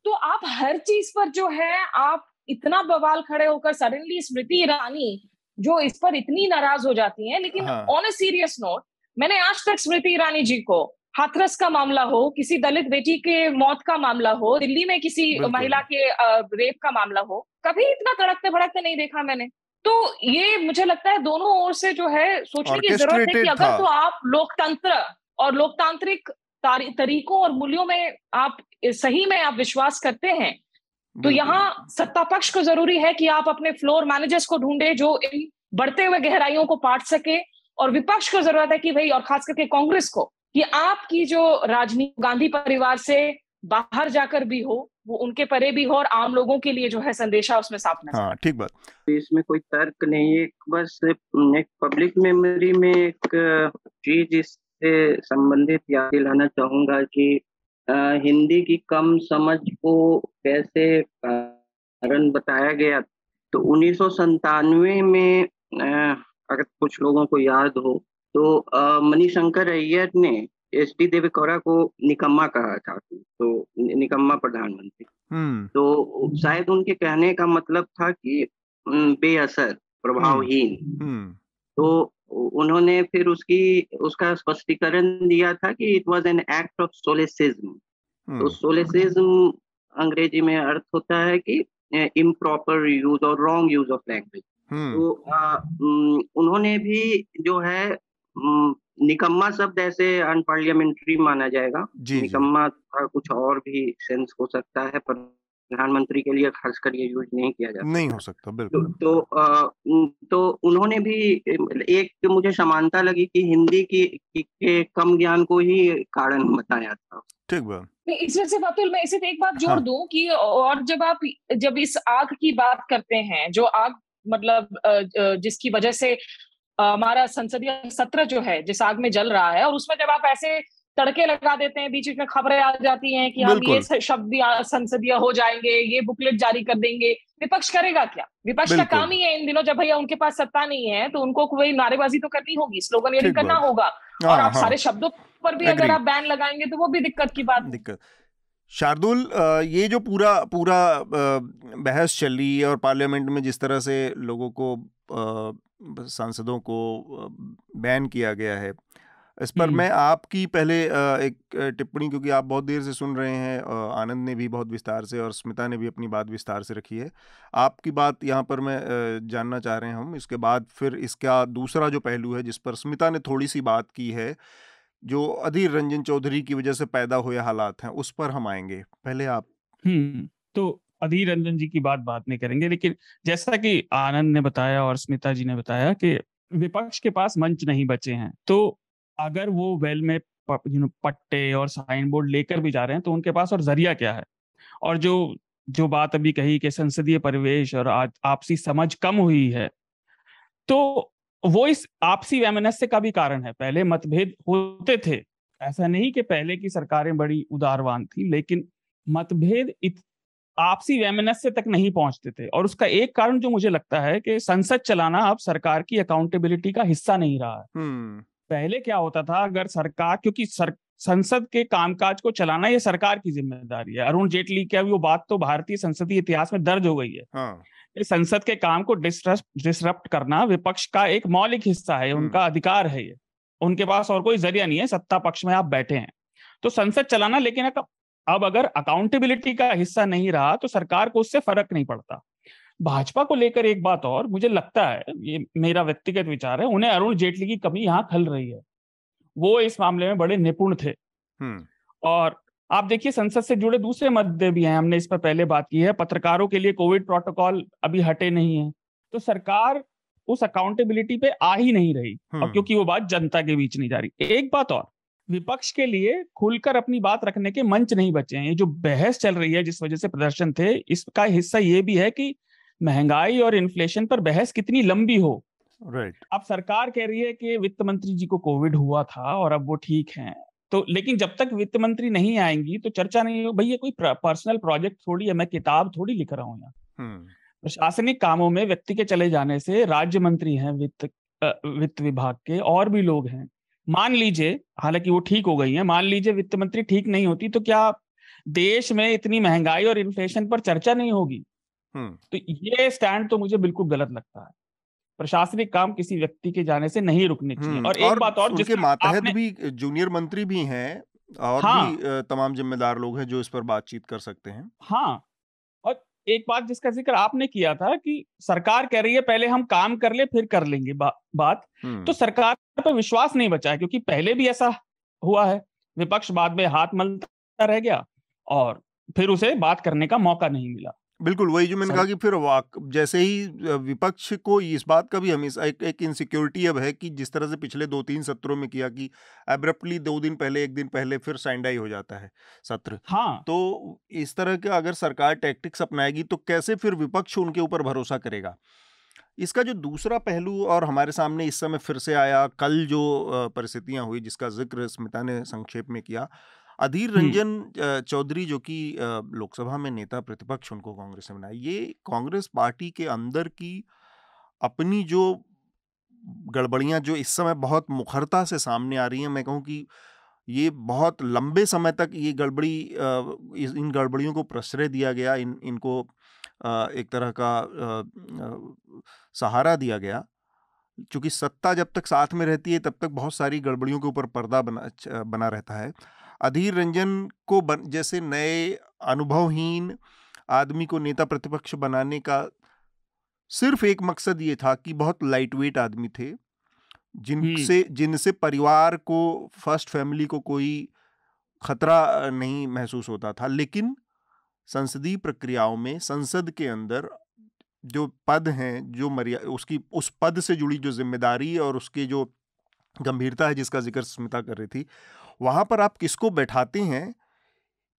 तो आप हर चीज पर जो है आप इतना बवाल खड़े होकर सडनली स्मृति ईरानी जो इस पर इतनी नाराज हो जाती हैं, लेकिन ऑन अ सीरियस नोट मैंने आज तक स्मृति ईरानी जी को हाथरस का मामला हो, किसी दलित बेटी के मौत का मामला हो, दिल्ली में किसी महिला के रेप का मामला हो, कभी इतना तड़कते भड़कते नहीं देखा मैंने। तो ये मुझे लगता है दोनों ओर से जो है सोचने की जरूरत है कि अगर तो आप लोकतंत्र और लोकतांत्रिक तरीकों और मूल्यों में आप सही में आप विश्वास करते हैं, तो यहाँ सत्ता पक्ष को जरूरी है कि आप अपने फ्लोर मैनेजर्स को ढूंढे जो इन बढ़ते हुए गहराइयों को पाट सके, और विपक्ष को जरूरत है कि भाई, और खास करके कांग्रेस को, कि आपकी जो राजनीति गांधी परिवार से बाहर जाकर भी हो, वो उनके परे भी हो, और आम लोगों के लिए जो है संदेशा उसमें साफ नजर। हाँ, ठीक बात। तो इसमें कोई तर्क नहीं है, बस एक पब्लिक मेमोरी में एक चीज इससे संबंधित याद दिलाना चाहूंगा कि हिंदी की कम समझ को कैसे कारण बताया गया। तो 1997 में अगर कुछ लोगों को याद हो तो मणिशंकर अय्यर ने एच.डी. देवेगौड़ा को निकम्मा कहा था, तो निकम्मा प्रधानमंत्री। तो शायद उनके कहने का मतलब था कि बेअसर, प्रभावहीन। तो उन्होंने फिर उसका स्पष्टीकरण दिया था कि it was an act of solecism. तो सोलेसिज्म अंग्रेजी में अर्थ होता है कि इम्प्रॉपर यूज और रॉन्ग यूज ऑफ लैंग्वेज। तो उन्होंने भी जो है निकम्मा शब्द ऐसे अनपार्लियामेंट्री माना जाएगा। निकम्मा का कुछ और भी सेंस हो सकता है, पर प्रधानमंत्री के लिए खासकर ये यूज नहीं किया जाता, नहीं हो सकता, बिल्कुल। तो उन्होंने भी एक मुझे समानता लगी कि हिंदी के कम ज्ञान को ही कारण बताया था। ठीक बात। इसमें से अतुल, मैं इसे एक बात जोड़ दूं कि और जब इस आग की बात करते हैं, जो आग मतलब जिसकी वजह से हमारा संसदीय सत्र जो है जिस आग में जल रहा है, और उसमें जब आप ऐसे तड़के लगा देते हैं, बीच बीच में खबरें आ जाती हैं कि हम ये शब्द भी संसदीय हो जाएंगे, ये बुकलेट जारी कर देंगे, विपक्ष करेगा क्या? विपक्ष का काम ही है इन दिनों, जब भैया उनके पास सत्ता नहीं है तो उनको कोई नारेबाजी तो करनी होगी, स्लोगन यदि करना होगा, और आप सारे शब्दों पर भी अगर आप बैन लगाएंगे तो वो भी दिक्कत की बात है। शार्दुल, ये जो पूरा बहस चल रही है और पार्लियामेंट में जिस तरह से लोगों को सांसदों को बैन किया गया है, इस पर मैं आपकी पहले एक टिप्पणी, क्योंकि आप बहुत देर से सुन रहे हैं, आनंद ने भी बहुत विस्तार से और स्मिता ने भी अपनी बात विस्तार से रखी है, आपकी बात यहाँ पर मैं जानना चाह रहे हैं हम। इसके बाद फिर इसका दूसरा जो पहलू है जिस पर स्मिता ने थोड़ी सी बात की है, जो अधीर रंजन चौधरी की वजह से पैदा हुए हालात हैं, उस पर हम आएंगे। पहले आप। तो अधीर रंजन जी की बात नहीं करेंगे, लेकिन जैसा कि आनंद ने बताया और स्मिता जी ने बताया कि विपक्ष के पास मंच नहीं बचे हैं, तो अगर वो वेल में पट्टे और साइन बोर्ड लेकर भी जा रहे हैं तो उनके पास और जरिया क्या है? और जो बात अभी कही कि संसदीय परिवेश और आपसी समझ कम हुई है, तो वो इस आपसी वैमनस्य का भी कारण है। पहले मतभेद होते थे, ऐसा नहीं कि पहले की सरकारें बड़ी उदारवान थी, लेकिन मतभेद आपसी वैमनस्य तक नहीं पहुंचते थे। और उसका एक कारण जो मुझे लगता है कि संसद चलाना अब सरकार की अकाउंटेबिलिटी का हिस्सा नहीं रहा है। पहले क्या होता था, अगर सरकार, क्योंकि संसद के कामकाज को चलाना ये सरकार की जिम्मेदारी है। अरुण जेटली की वो बात तो भारतीय संसदीय इतिहास में दर्ज हो गई है। संसद के काम को डिसरप्ट करना विपक्ष का एक मौलिक हिस्सा है, उनका अधिकार है ये, उनके पास और कोई जरिया नहीं है, सत्ता पक्ष में आप बैठे हैं तो संसद चलाना। लेकिन अब अगर अकाउंटेबिलिटी का हिस्सा नहीं रहा तो सरकार को उससे फर्क नहीं पड़ता। भाजपा को लेकर एक बात और मुझे लगता है, ये मेरा व्यक्तिगत विचार है, उन्हें अरुण जेटली की कमी यहाँ खल रही है। वो इस मामले में बड़े निपुण थे। और आप देखिए संसद से जुड़े दूसरे मुद्दे भी हैं, हमने इस पर पहले बात की है, पत्रकारों के लिए कोविड प्रोटोकॉल अभी हटे नहीं है, तो सरकार उस अकाउंटेबिलिटी पे आ ही नहीं रही, और क्योंकि वो बात जनता के बीच नहीं जा रही। एक बात और, विपक्ष के लिए खुलकर अपनी बात रखने के मंच नहीं बचे हैं। ये जो बहस चल रही है जिस वजह से प्रदर्शन थे, इसका हिस्सा ये भी है कि महंगाई और इन्फ्लेशन पर बहस कितनी लंबी हो। अब सरकार कह रही है कि वित्त मंत्री जी को कोविड हुआ था और अब वो ठीक हैं, तो लेकिन जब तक वित्त मंत्री नहीं आएंगी तो चर्चा नहीं हो। भैया कोई पर्सनल प्रोजेक्ट थोड़ी है, मैं किताब थोड़ी लिख रहा हूँ यहाँ। प्रशासनिक कामों में व्यक्ति के चले जाने से राज्य मंत्री हैं वित्त विभाग के, और भी लोग हैं। मान लीजिए, हालांकि वो ठीक हो गई हैं, मान लीजिए वित्त मंत्री ठीक नहीं होती तो क्या देश में इतनी महंगाई और इन्फ्लेशन पर चर्चा नहीं होगी? तो ये स्टैंड तो मुझे बिल्कुल गलत लगता है। प्रशासनिक काम किसी व्यक्ति के जाने से नहीं रुकने चाहिए। और एक बात और, उनके मातहत भी जूनियर मंत्री भी हैं और भी तमाम जिम्मेदार लोग हैं जो इस पर बातचीत कर सकते हैं। हाँ, और एक बात जिसका जिक्र आपने किया था कि सरकार कह रही है पहले हम काम कर ले फिर कर लेंगे बात, तो सरकार पर विश्वास नहीं बचा है, क्योंकि पहले भी ऐसा हुआ है, विपक्ष बाद में हाथ मलता रह गया और फिर उसे बात करने का मौका नहीं मिला। बिल्कुल वही जो मैंने कहा कि फिर जैसे ही विपक्ष को इस बात का भी हमेशा एक इनसिक्योरिटी अब है कि जिस तरह से पिछले 2-3 सत्रों में किया कि एब्रप्टली 2 दिन पहले 1 दिन पहले फिर सैंडाई हो जाता है सत्र। तो इस तरह का अगर सरकार टैक्टिक्स अपनाएगी तो कैसे फिर विपक्ष उनके ऊपर भरोसा करेगा? इसका जो दूसरा पहलू और हमारे सामने इस समय फिर से आया, कल जो परिस्थितियां हुई जिसका जिक्र स्मिता ने संक्षेप में किया, अधीर रंजन चौधरी जो कि लोकसभा में नेता प्रतिपक्ष उनको कांग्रेस ने बनाया, ये कांग्रेस पार्टी के अंदर की अपनी जो गड़बड़ियां जो इस समय बहुत मुखरता से सामने आ रही हैं, मैं कहूँ कि ये बहुत लंबे समय तक ये इन गड़बड़ियों को प्रश्रय दिया गया, इनको एक तरह का सहारा दिया गया, क्योंकि सत्ता जब तक साथ में रहती है तब तक बहुत सारी गड़बड़ियों के ऊपर पर्दा बना रहता है। अधीर रंजन को जैसे नए अनुभवहीन आदमी को नेता प्रतिपक्ष बनाने का सिर्फ एक मकसद ये था कि बहुत लाइटवेट आदमी थे, जिनसे परिवार को, फर्स्ट फैमिली को कोई खतरा नहीं महसूस होता था। लेकिन संसदीय प्रक्रियाओं में संसद के अंदर जो पद हैं, जो उसकी उस पद से जुड़ी जो जिम्मेदारी और उसकी जो गंभीरता है जिसका जिक्र स्मिता कर रही थी, वहां पर आप किसको बैठाते हैं,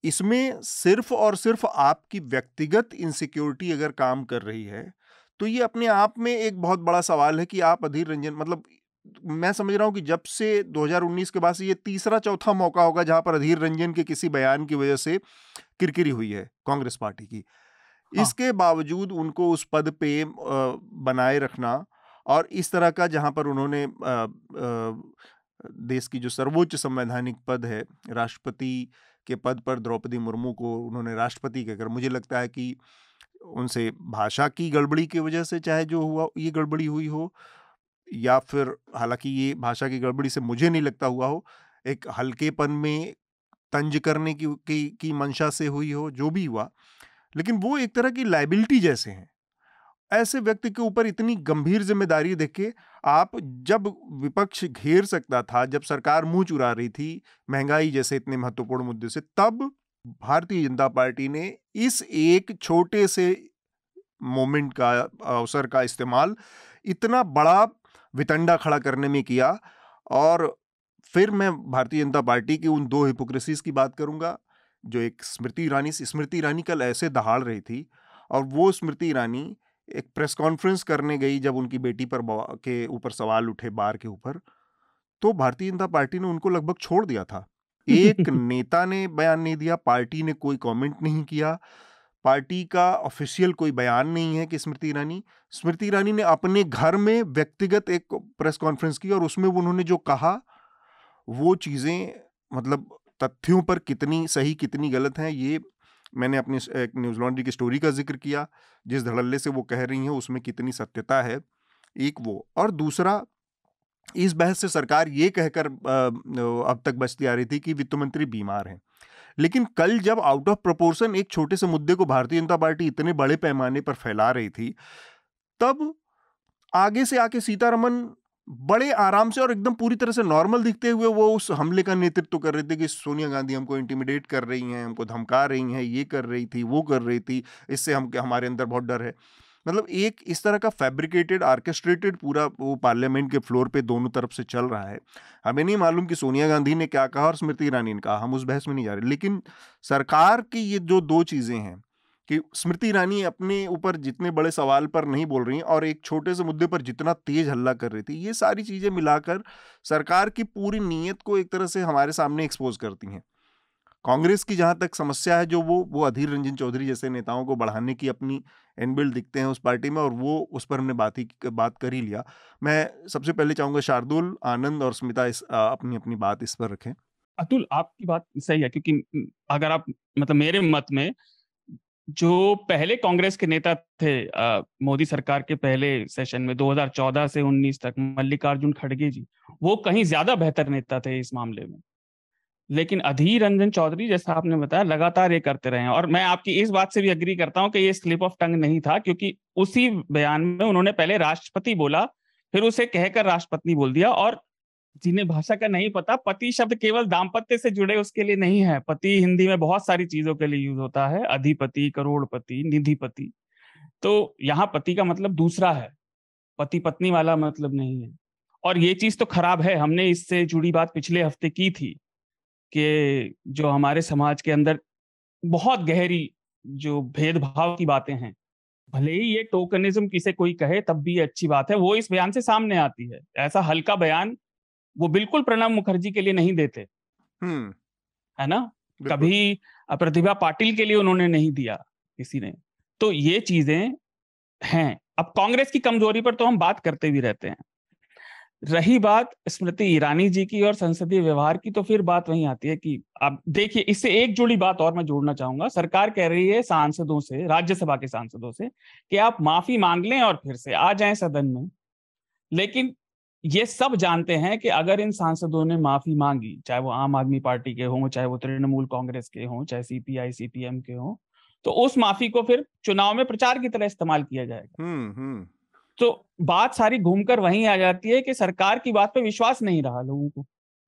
इसमें सिर्फ और सिर्फ आपकी व्यक्तिगत इनसिक्योरिटी अगर काम कर रही है तो ये अपने आप में एक बहुत बड़ा सवाल है कि आप अधीर रंजन, मतलब मैं समझ रहा हूं कि जब से 2019 के बाद से ये तीसरा चौथा मौका होगा जहां पर अधीर रंजन के किसी बयान की वजह से किरकिरी हुई है कांग्रेस पार्टी की। इसके बावजूद उनको उस पद पे बनाए रखना, और इस तरह का जहां पर उन्होंने देश की जो सर्वोच्च संवैधानिक पद है, राष्ट्रपति के पद पर द्रौपदी मुर्मू को उन्होंने राष्ट्रपति कहकर, मुझे लगता है कि उनसे भाषा की गड़बड़ी की वजह से चाहे जो हुआ ये गड़बड़ी हुई हो, या फिर हालांकि ये भाषा की गड़बड़ी से मुझे नहीं लगता हुआ हो, एक हल्केपन में तंज करने की मंशा से हुई हो, जो भी हुआ, लेकिन वो एक तरह की लायबिलिटी जैसे हैं। ऐसे व्यक्ति के ऊपर इतनी गंभीर जिम्मेदारी देखे आप, जब विपक्ष घेर सकता था, जब सरकार मुंह चुरा रही थी महंगाई जैसे इतने महत्वपूर्ण मुद्दे से, तब भारतीय जनता पार्टी ने इस एक छोटे से मोमेंट का, अवसर का इस्तेमाल इतना बड़ा वितंडा खड़ा करने में किया। और फिर मैं भारतीय जनता पार्टी की उन 2 हिपोक्रेसीज की बात करूंगा, जो एक स्मृति ईरानी कल ऐसे दहाड़ रही थी, और वो स्मृति ईरानी एक प्रेस कॉन्फ्रेंस करने गई जब उनकी बेटी पर के ऊपर सवाल उठे बार के ऊपर, तो भारतीय जनता पार्टी ने उनको लगभग छोड़ दिया था। एक नेता ने बयान नहीं दिया, पार्टी ने कोई कमेंट नहीं किया, पार्टी का ऑफिशियल कोई बयान नहीं है कि स्मृति ईरानी ने अपने घर में व्यक्तिगत एक प्रेस कॉन्फ्रेंस की, और उसमें उन्होंने जो कहा वो चीजें, मतलब तथ्यों पर कितनी सही कितनी गलत हैं, ये मैंने अपनी एक न्यूज़ लॉन्ड्री की स्टोरी का जिक्र किया, जिस धड़ल्ले से वो कह रही हैं उसमें कितनी सत्यता है, एक वो। और दूसरा, इस बहस से सरकार ये कहकर अब तक बचती आ रही थी कि वित्त मंत्री बीमार हैं, लेकिन कल जब आउट ऑफ प्रोपोर्शन एक छोटे से मुद्दे को भारतीय जनता पार्टी इतने बड़े पैमाने पर फैला रही थी, तब आगे से आके सीतारमण बड़े आराम से और एकदम पूरी तरह से नॉर्मल दिखते हुए वो उस हमले का नेतृत्व कर रहे थे कि सोनिया गांधी हमको इंटिमिडेट कर रही हैं, हमको धमका रही हैं, ये कर रही थी, वो कर रही थी, इससे हमारे अंदर बहुत डर है। मतलब एक इस तरह का फैब्रिकेटेड, ऑर्केस्ट्रेटेड पूरा वो पार्लियामेंट के फ्लोर पे दोनों तरफ से चल रहा है। हमें नहीं मालूम कि सोनिया गांधी ने क्या कहा और स्मृति ईरानी ने कहा, हम उस बहस में नहीं जा रहे, लेकिन सरकार की ये जो दो चीजें हैं कि स्मृति ईरानी अपने ऊपर जितने बड़े सवाल पर नहीं बोल रही और एक छोटे से मुद्दे पर जितना तेज हल्ला कर रही थी, ये सारी चीजें मिलाकर सरकार की पूरी नीयत को एक तरह से हमारे सामने एक्सपोज करती हैं। कांग्रेस की जहां तक समस्या है, जो वो अधीर रंजन चौधरी जैसे नेताओं को बढ़ाने की अपनी इनबिल्ट दिखते हैं उस पार्टी में, और वो उस पर हमने बात कर ही लिया। मैं सबसे पहले चाहूंगा शार्दुल, आनंद और स्मिता अपनी अपनी बात इस पर रखें। अतुल, आपकी बात सही है, क्योंकि अगर आप मतलब मेरे मत में जो पहले कांग्रेस के नेता थे मोदी सरकार के पहले सेशन में 2014 से 19 तक, मल्लिकार्जुन खड़गे जी, वो कहीं ज्यादा बेहतर नेता थे इस मामले में। लेकिन अधीर रंजन चौधरी, जैसा आपने बताया, लगातार ये करते रहे हैं। और मैं आपकी इस बात से भी एग्री करता हूं कि ये स्लिप ऑफ टंग नहीं था, क्योंकि उसी बयान में उन्होंने पहले राष्ट्रपति बोला, फिर उसे कहकर राष्ट्रपति बोल दिया। और जिन्हें भाषा का नहीं पता, पति शब्द केवल दाम्पत्य से जुड़े उसके लिए नहीं है। पति हिंदी में बहुत सारी चीजों के लिए यूज होता है, अधिपति, करोड़पति, निधिपति। तो यहाँ पति का मतलब दूसरा है, पति पत्नी वाला मतलब नहीं है। और ये चीज तो खराब है। हमने इससे जुड़ी बात पिछले हफ्ते की थी कि जो हमारे समाज के अंदर बहुत गहरी जो भेदभाव की बातें हैं, भले ही ये टोकनिज्म किसे कोई कहे तब भी अच्छी बात है, वो इस बयान से सामने आती है। ऐसा हल्का बयान वो बिल्कुल प्रणब मुखर्जी के लिए नहीं देते, है ना, कभी प्रतिभा पाटिल के लिए उन्होंने नहीं दिया किसी ने। तो ये चीजें हैं। अब कांग्रेस की कमजोरी पर तो हम बात करते भी रहते हैं। रही बात स्मृति ईरानी जी की और संसदीय व्यवहार की, तो फिर बात वहीं आती है कि आप देखिए, इससे एक जुड़ी बात और मैं जोड़ना चाहूंगा। सरकार कह रही है सांसदों से, राज्यसभा के सांसदों से, कि आप माफी मांग लें और फिर से आ जाएं सदन में। लेकिन ये सब जानते हैं कि अगर इन सांसदों ने माफी मांगी, चाहे वो आम आदमी पार्टी के हों, चाहे वो तृणमूल कांग्रेस के हों, चाहे सीपीआई सीपीएम के हों, तो उस माफी को फिर चुनाव में प्रचार की तरह इस्तेमाल किया जाएगा। तो बात सारी घूमकर वहीं आ जाती है कि सरकार की बात पे विश्वास नहीं रहा लोगों को।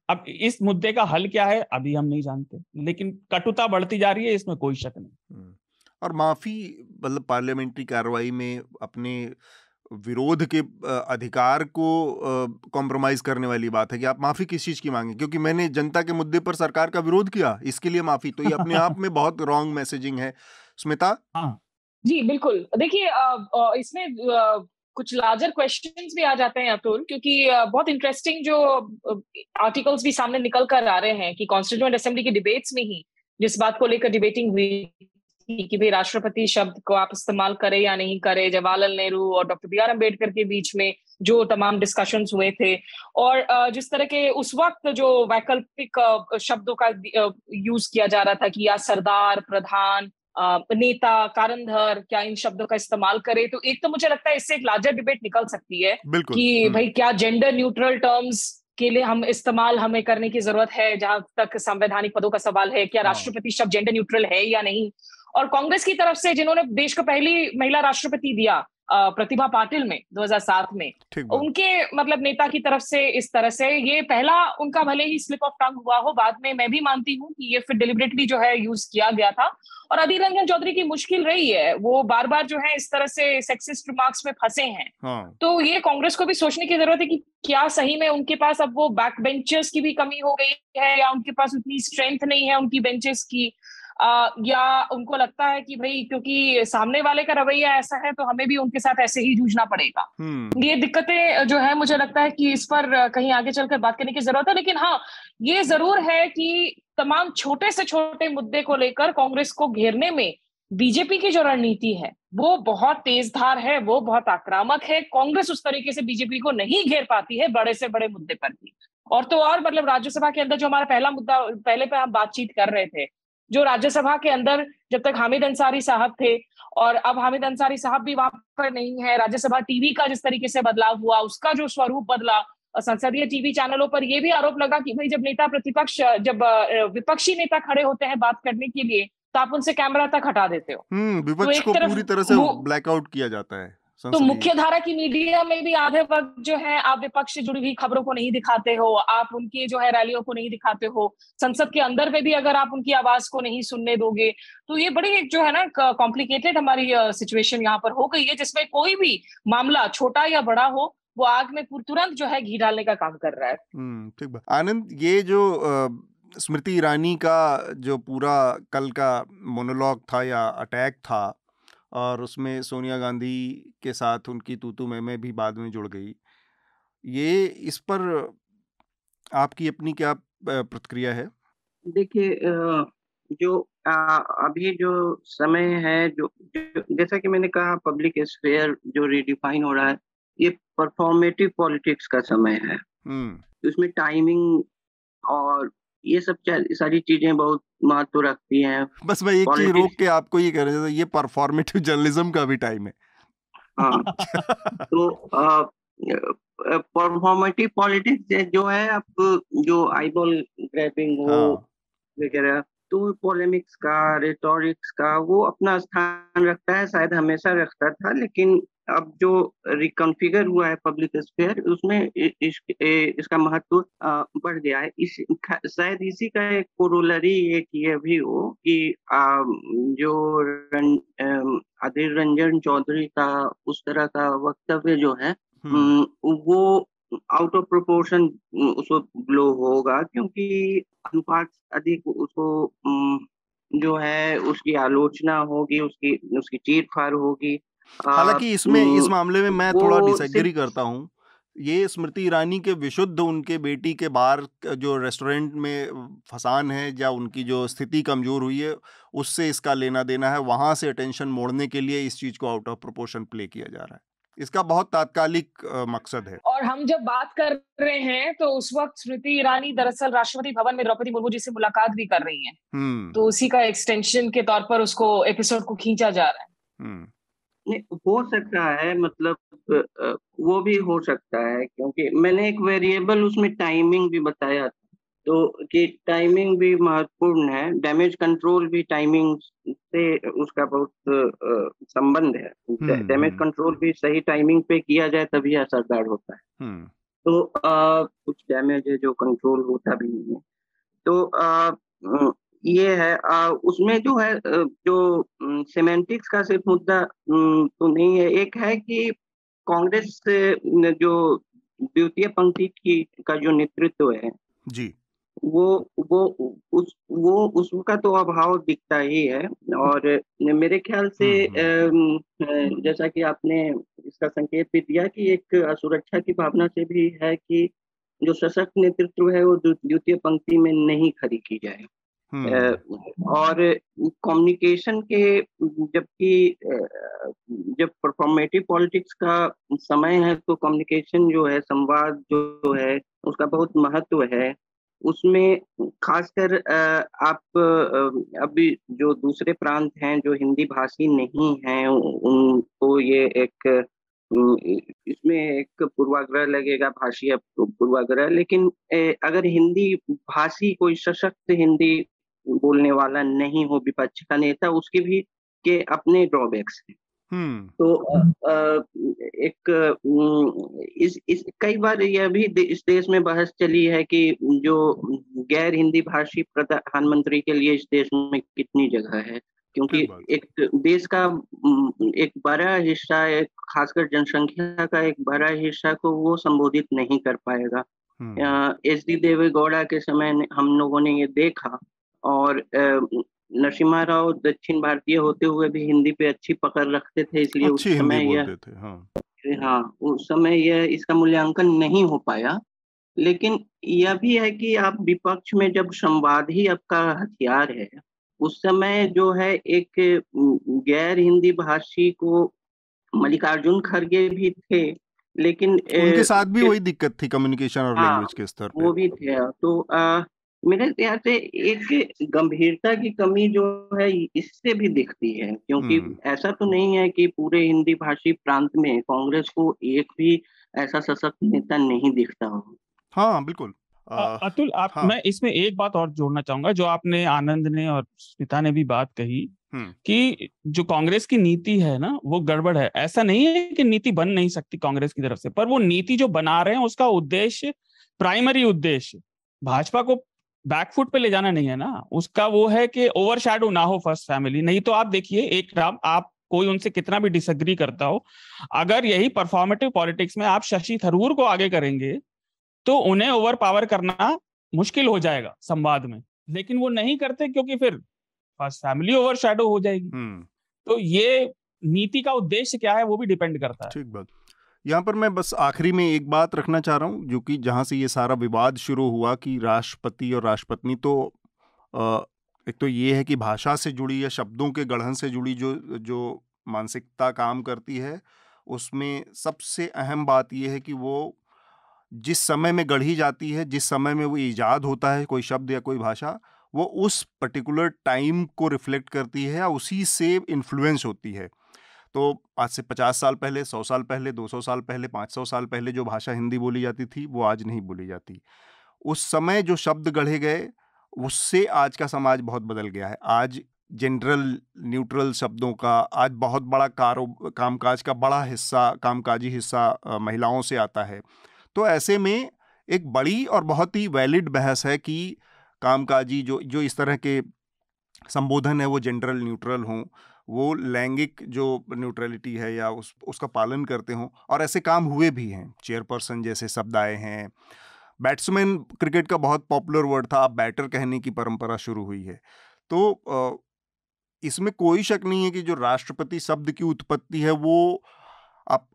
अब इस मुद्दे का हल क्या है अभी हम नहीं जानते, लेकिन कटुता बढ़ती जा रही है, इसमें कोई शक नहीं। और माफी मतलब पार्लियामेंट्री कार्रवाई में अपने विरोध के अधिकार को कॉम्प्रोमाइज करने वाली बात है कि आप माफी किस चीज की मांगे, क्योंकि मैंने जनता के मुद्दे पर सरकार का विरोध किया, इसके लिए माफी, तो ये अपने आप में बहुत रॉन्ग मैसेजिंग है। स्मिता? हाँ जी बिल्कुल। देखिए इसमें कुछ लार्जर क्वेश्चंस भी आ जाते हैं अतुल, क्योंकि बहुत इंटरेस्टिंग जो आर्टिकल्स भी सामने निकल कर आ रहे हैं कि कॉन्स्टिट्यूएंट असेंबली की डिबेट्स में ही जिस बात को लेकर डिबेटिंग हुई कि भाई राष्ट्रपति शब्द को आप इस्तेमाल करें या नहीं करें, जवाहरलाल नेहरू और डॉक्टर बी.आर. अम्बेडकर के बीच में जो तमाम डिस्कशंस हुए थे, और जिस तरह के उस वक्त जो वैकल्पिक शब्दों का यूज किया जा रहा था कि या सरदार, प्रधान, नेता, कारंधर, क्या इन शब्दों का इस्तेमाल करें, तो एक तो मुझे लगता है इससे एक लार्जर डिबेट निकल सकती है कि भाई क्या जेंडर न्यूट्रल टर्म्स के लिए हम इस्तेमाल हमें करने की जरूरत है, जहां तक संवैधानिक पदों का सवाल है, क्या राष्ट्रपति शब्द जेंडर न्यूट्रल है या नहीं। और कांग्रेस की तरफ से जिन्होंने देश को पहली महिला राष्ट्रपति दिया प्रतिभा पाटिल में 2007 में, उनके मतलब नेता की तरफ से इस तरह से ये पहला उनका भले ही स्लिप ऑफ टंग हुआ हो, बाद में मैं भी मानती हूँ कि ये फिर डिलिबरेटली जो है यूज किया गया था। और अधीर रंजन चौधरी की मुश्किल रही है, वो बार बार जो है इस तरह से सेक्सिस्ट रिमार्क्स में फंसे हैं। तो ये कांग्रेस को भी सोचने की जरूरत है कि क्या सही में उनके पास अब वो बैक बेंचर्स की भी कमी हो गई है, या उनके पास उतनी स्ट्रेंथ नहीं है उनकी बेंचेस की, या उनको लगता है कि भाई क्योंकि सामने वाले का रवैया ऐसा है तो हमें भी उनके साथ ऐसे ही जूझना पड़ेगा। ये दिक्कतें जो है मुझे लगता है कि इस पर कहीं आगे चलकर बात करने की जरूरत है। लेकिन हाँ, ये जरूर है कि तमाम छोटे से छोटे मुद्दे को लेकर कांग्रेस को घेरने में बीजेपी की जो रणनीति है वो बहुत तेजधार है, वो बहुत आक्रामक है। कांग्रेस उस तरीके से बीजेपी को नहीं घेर पाती है बड़े से बड़े मुद्दे पर भी। और तो और मतलब राज्यसभा के अंदर जो हमारा पहला मुद्दा पहले पे हम बातचीत कर रहे थे जो राज्यसभा के अंदर जब तक हामिद अंसारी साहब थे, और अब हामिद अंसारी साहब भी वहां पर नहीं है, राज्यसभा टीवी का जिस तरीके से बदलाव हुआ, उसका जो स्वरूप बदला, संसदीय टीवी चैनलों पर यह भी आरोप लगा कि भाई जब नेता प्रतिपक्ष, जब विपक्षी नेता खड़े होते हैं बात करने के लिए, तो आप उनसे कैमरा तक हटा देते हो। विपक्ष को पूरी तरह से ब्लैकआउट किया जाता है। तो मुख्य धारा की मीडिया में भी आधे वक्त जो है आप विपक्ष से जुड़ी हुई खबरों को नहीं दिखाते हो, आप उनकी जो है रैलियों को नहीं दिखाते हो, संसद के अंदर में भी अगर आप उनकी आवाज को नहीं सुनने दोगे, तो ये बड़ी एक जो है ना कॉम्प्लिकेटेड हमारी सिचुएशन यहाँ पर हो गई है, जिसमें कोई भी मामला छोटा या बड़ा हो, वो आग में तुरंत जो है घी डालने का काम कर रहा है। ठीक बात। आनंद, ये जो स्मृति ईरानी का जो पूरा कल का मोनोलॉग था या अटैक था, और उसमें सोनिया गांधी के साथ उनकी तूतू में भी बाद में जुड़ गई, ये इस पर आपकी अपनी क्या प्रतिक्रिया है? देखिए, जो अभी जो समय है, जो जैसा कि मैंने कहा, पब्लिक स्फेयर जो रिडिफाइन हो रहा है, ये परफॉर्मेटिव पॉलिटिक्स का समय है। उसमें टाइमिंग और ये सब सारी चीजें बहुत महत्व रखती हैं। बस मैं एक चीज रोक के आपको ये कह रहा था, ये परफॉर्मेटिव जर्नलिज्म का भी टाइम है। हाँ। तो परफॉर्मेटिव पॉलिटिक्स जो है, अब जो आईबॉल ग्रैबिंग हो वगैरह, तो पोलेमिक्स का, रेटोरिक्स का वो अपना स्थान रखता है, शायद हमेशा रखता था, लेकिन अब जो रिकॉन्फिगर हुआ है पब्लिक स्फीयर, उसमें इसका महत्व बढ़ गया है। शायद इसी का एक कोरोलरी एक ये भी हो कि जो अधीर रंजन चौधरी का उस तरह का वक्तव्य जो है, वो आउट ऑफ प्रोपोर्शन उसको ब्लो होगा, क्योंकि अनुपात अधिक उसको जो है उसकी आलोचना होगी, उसकी चीर फाड़ होगी। हालांकि इसमें इस मामले में मैं थोड़ा डिसएग्री करता हूँ। ये स्मृति ईरानी के विशुद्ध उनके बेटी के बाहर जो रेस्टोरेंट में फसान है, या उनकी जो स्थिति कमजोर हुई है, उससे इसका लेना देना है। वहां से अटेंशन मोड़ने के लिए इस चीज को आउट ऑफ प्रोपोर्शन प्ले किया जा रहा है। इसका बहुत तात्कालिक मकसद है। और हम जब बात कर रहे हैं तो उस वक्त स्मृति ईरानी दरअसल राष्ट्रपति भवन में द्रौपदी मुर्मू जी से मुलाकात भी कर रही हैं। तो उसी का एक्सटेंशन के तौर पर उसको एपिसोड को खींचा जा रहा है। हो सकता है, मतलब वो भी हो सकता है, क्योंकि मैंने एक वेरिएबल उसमें टाइमिंग भी बताया था, तो कि टाइमिंग भी महत्वपूर्ण है। डैमेज कंट्रोल भी टाइमिंग से उसका बहुत संबंध है। डैमेज कंट्रोल भी सही टाइमिंग पे किया जाए तभी असरदार होता है। तो कुछ डैमेज है जो कंट्रोल होता भी नहीं है। तो ये है, उसमें जो है, जो सेमेंटिक्स का सिर्फ मुद्दा तो नहीं है। एक है कि कांग्रेस से जो द्वितीय पंक्ति का जो नेतृत्व है जी, उसका तो अभाव दिखता ही है। और मेरे ख्याल से जैसा कि आपने इसका संकेत भी दिया कि एक असुरक्षा की भावना से भी है कि जो सशक्त नेतृत्व है वो द्वितीय पंक्ति में नहीं खड़ी की जाए। और कम्युनिकेशन के, जबकि जब परफॉर्मेटिव पॉलिटिक्स का समय है, तो कम्युनिकेशन जो है, संवाद जो है, उसका बहुत महत्व है। उसमें खासकर आप अभी जो दूसरे प्रांत हैं जो हिंदी भाषी नहीं हैं, उनको ये एक इसमें एक पूर्वाग्रह लगेगा, भाषीय पूर्वाग्रह। लेकिन अगर हिंदी भाषी कोई सशक्त हिंदी बोलने वाला नहीं हो विपक्ष का नेता, उसके भी के अपने ड्रॉबैक्स हैं। तो एक इस कई बार यह भी इस देश में बहस चली है कि जो गैर हिंदी भाषी प्रधानमंत्री के लिए इस देश में कितनी जगह है, क्योंकि एक देश का एक बड़ा हिस्सा, एक खासकर जनसंख्या का एक बड़ा हिस्सा को वो संबोधित नहीं कर पाएगा। एच.डी. देवेगौड़ा के समय हम लोगों ने ये देखा, और नरसिम्हा राव दक्षिण भारतीय होते हुए भी हिंदी पे अच्छी पकड़ रखते थे, इसलिए उस समय यह इसका मूल्यांकन नहीं हो पाया। लेकिन यह भी है कि आप विपक्ष में जब संवाद ही आपका हथियार है, उस समय जो है एक गैर हिंदी भाषी को मल्लिकार्जुन खड़गे भी थे, लेकिन उनके साथ भी वही दिक्कत थी कम्युनिकेशन और लैंग्वेज के स्तर पे। वो भी थे। तो मेरे ख्याल से एक गंभीरता की कमी जो है इससे भी दिखती है, क्योंकि ऐसा तो नहीं है कि पूरे हिंदी भाषी प्रांत में कांग्रेस को एक भी ऐसा सशक्त नेता नहीं दिखता हो। हाँ बिल्कुल। अतुल, हाँ। मैं इसमें एक बात और जोड़ना चाहूंगा, जो आपने, आनंद ने और स्मिता ने भी बात कही कि जो कांग्रेस की नीति है ना वो गड़बड़ है। ऐसा नहीं है कि नीति बन नहीं सकती कांग्रेस की तरफ से, पर वो नीति जो बना रहे हैं उसका उद्देश्य, प्राइमरी उद्देश्य भाजपा को बैकफुट पे ले जाना नहीं है ना। उसका वो है कि ओवरशैडो ना हो फर्स्ट फैमिली। नहीं तो आप देखिए, एक राम, आप कोई उनसे कितना भी डिसएग्री करता हो, अगर यही परफॉर्मेटिव पॉलिटिक्स में आप शशि थरूर को आगे करेंगे तो उन्हें ओवर पावर करना मुश्किल हो जाएगा संवाद में। लेकिन वो नहीं करते क्योंकि फिर फर्स्ट फैमिली ओवर शैडो हो जाएगी। तो ये नीति का उद्देश्य क्या है वो भी डिपेंड करता है। ठीक बात। यहाँ पर मैं बस आखिरी में एक बात रखना चाह रहा हूँ, जो कि जहाँ से ये सारा विवाद शुरू हुआ कि राष्ट्रपति और राष्ट्रपत्नी, तो एक तो ये है कि भाषा से जुड़ी या शब्दों के गढ़न से जुड़ी जो मानसिकता काम करती है, उसमें सबसे अहम बात ये है कि वो जिस समय में गढ़ी जाती है, जिस समय में वो ईजाद होता है कोई शब्द या कोई भाषा, वो उस पर्टिकुलर टाइम को रिफ्लेक्ट करती है या उसी से इन्फ्लुएंस होती है। तो आज से 50 साल पहले, 100 साल पहले, 200 साल पहले, 500 साल पहले जो भाषा हिंदी बोली जाती थी वो आज नहीं बोली जाती। उस समय जो शब्द गढ़े गए उससे आज का समाज बहुत बदल गया है। आज जनरल न्यूट्रल शब्दों का आज बहुत बड़ा कामकाज का बड़ा हिस्सा, कामकाजी हिस्सा महिलाओं से आता है। तो ऐसे में एक बड़ी और बहुत ही वैलिड बहस है कि कामकाजी जो इस तरह के संबोधन है वो जनरल न्यूट्रल हों, वो लैंगिक जो न्यूट्रलिटी है या उसका पालन करते हों, और ऐसे काम हुए भी हैं। चेयरपर्सन जैसे शब्द आए हैं। बैट्समैन क्रिकेट का बहुत पॉपुलर वर्ड था, अब बैटर कहने की परंपरा शुरू हुई है। तो इसमें कोई शक नहीं है कि जो राष्ट्रपति शब्द की उत्पत्ति है वो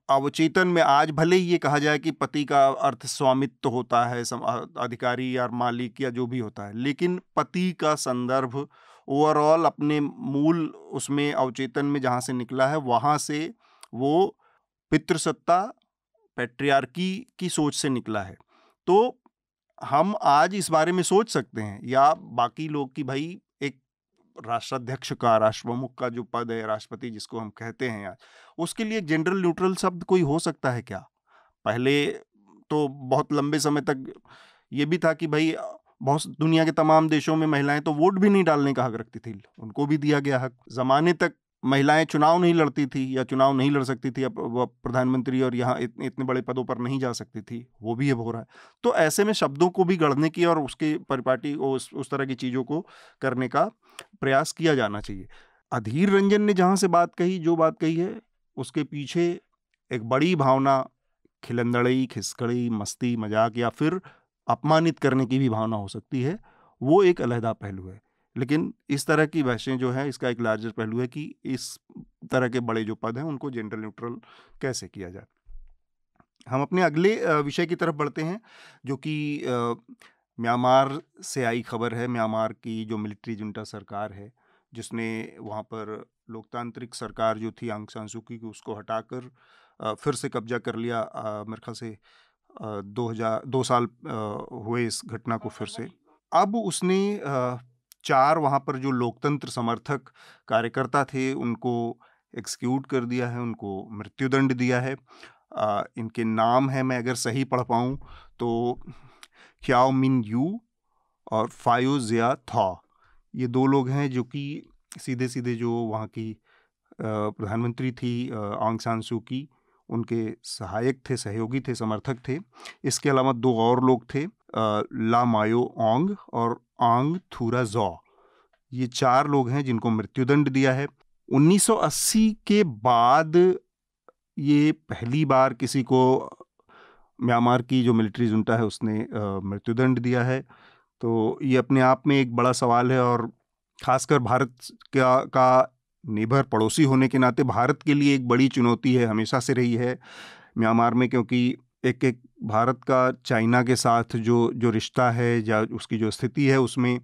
अवचेतन में, आज भले ही ये कहा जाए कि पति का अर्थ स्वामित्व होता है, अधिकारी या मालिक या जो भी होता है, लेकिन पति का संदर्भ ओवरऑल अपने मूल उसमें अवचेतन में जहाँ से निकला है वहाँ से वो पितृसत्ता, पैट्रियार्की की सोच से निकला है। तो हम आज इस बारे में सोच सकते हैं या बाकी लोग कि भाई एक राष्ट्राध्यक्ष का, राष्ट्र प्रमुख का जो पद है, राष्ट्रपति जिसको हम कहते हैं आज, उसके लिए जनरल न्यूट्रल शब्द कोई हो सकता है क्या? पहले तो बहुत लंबे समय तक ये भी था कि भाई बहुत दुनिया के तमाम देशों में महिलाएं तो वोट भी नहीं डालने का हक रखती थी, उनको भी दिया गया हक। जमाने तक महिलाएं चुनाव नहीं लड़ती थी या चुनाव नहीं लड़ सकती थी, अब वो प्रधानमंत्री और यहाँ इतने बड़े पदों पर नहीं जा सकती थी, वो भी अब हो रहा है। तो ऐसे में शब्दों को भी गढ़ने की और उसके परिपाटी उस तरह की चीज़ों को करने का प्रयास किया जाना चाहिए। अधीर रंजन ने जहाँ से बात कही, जो बात कही है, उसके पीछे एक बड़ी भावना खिलंदड़ी, खिसकड़ी, मस्ती, मजाक या फिर अपमानित करने की भी भावना हो सकती है। वो एक अलहदा पहलू है। लेकिन इस तरह की बहसें जो है, इसका एक लार्जर पहलू है कि इस तरह के बड़े जो पद हैं उनको जनरल न्यूट्रल कैसे किया जाए। हम अपने अगले विषय की तरफ बढ़ते हैं, जो कि म्यांमार से आई खबर है। म्यांमार की जो मिलिट्री जुंटा सरकार है, जिसने वहाँ पर लोकतांत्रिक सरकार जो थी आंग सान सू की, उसको हटाकर फिर से कब्जा कर लिया। मेरे ख्याल से 2 साल हुए इस घटना को फिर से। अब उसने 4 वहाँ पर जो लोकतंत्र समर्थक कार्यकर्ता थे उनको एक्सक्यूट कर दिया है, उनको मृत्युदंड दिया है। इनके नाम है, मैं अगर सही पढ़ पाऊँ तो, ख्याओ मिन यू और फायो जिया था। ये 2 लोग हैं जो कि सीधे सीधे जो वहाँ की प्रधानमंत्री थी आंग सान सू की, उनके सहायक थे, सहयोगी थे, समर्थक थे। इसके अलावा 2 और लोग थे, ला मायो ओंग और आंग थूरा जॉ। ये 4 लोग हैं जिनको मृत्युदंड दिया है। 1980 के बाद ये पहली बार किसी को म्यांमार की जो मिलिट्री जुंटा है उसने मृत्युदंड दिया है। तो ये अपने आप में एक बड़ा सवाल है, और खासकर भारत का निर्भर पड़ोसी होने के नाते भारत के लिए एक बड़ी चुनौती है, हमेशा से रही है म्यांमार में, क्योंकि एक भारत का चाइना के साथ जो रिश्ता है या उसकी जो स्थिति है, उसमें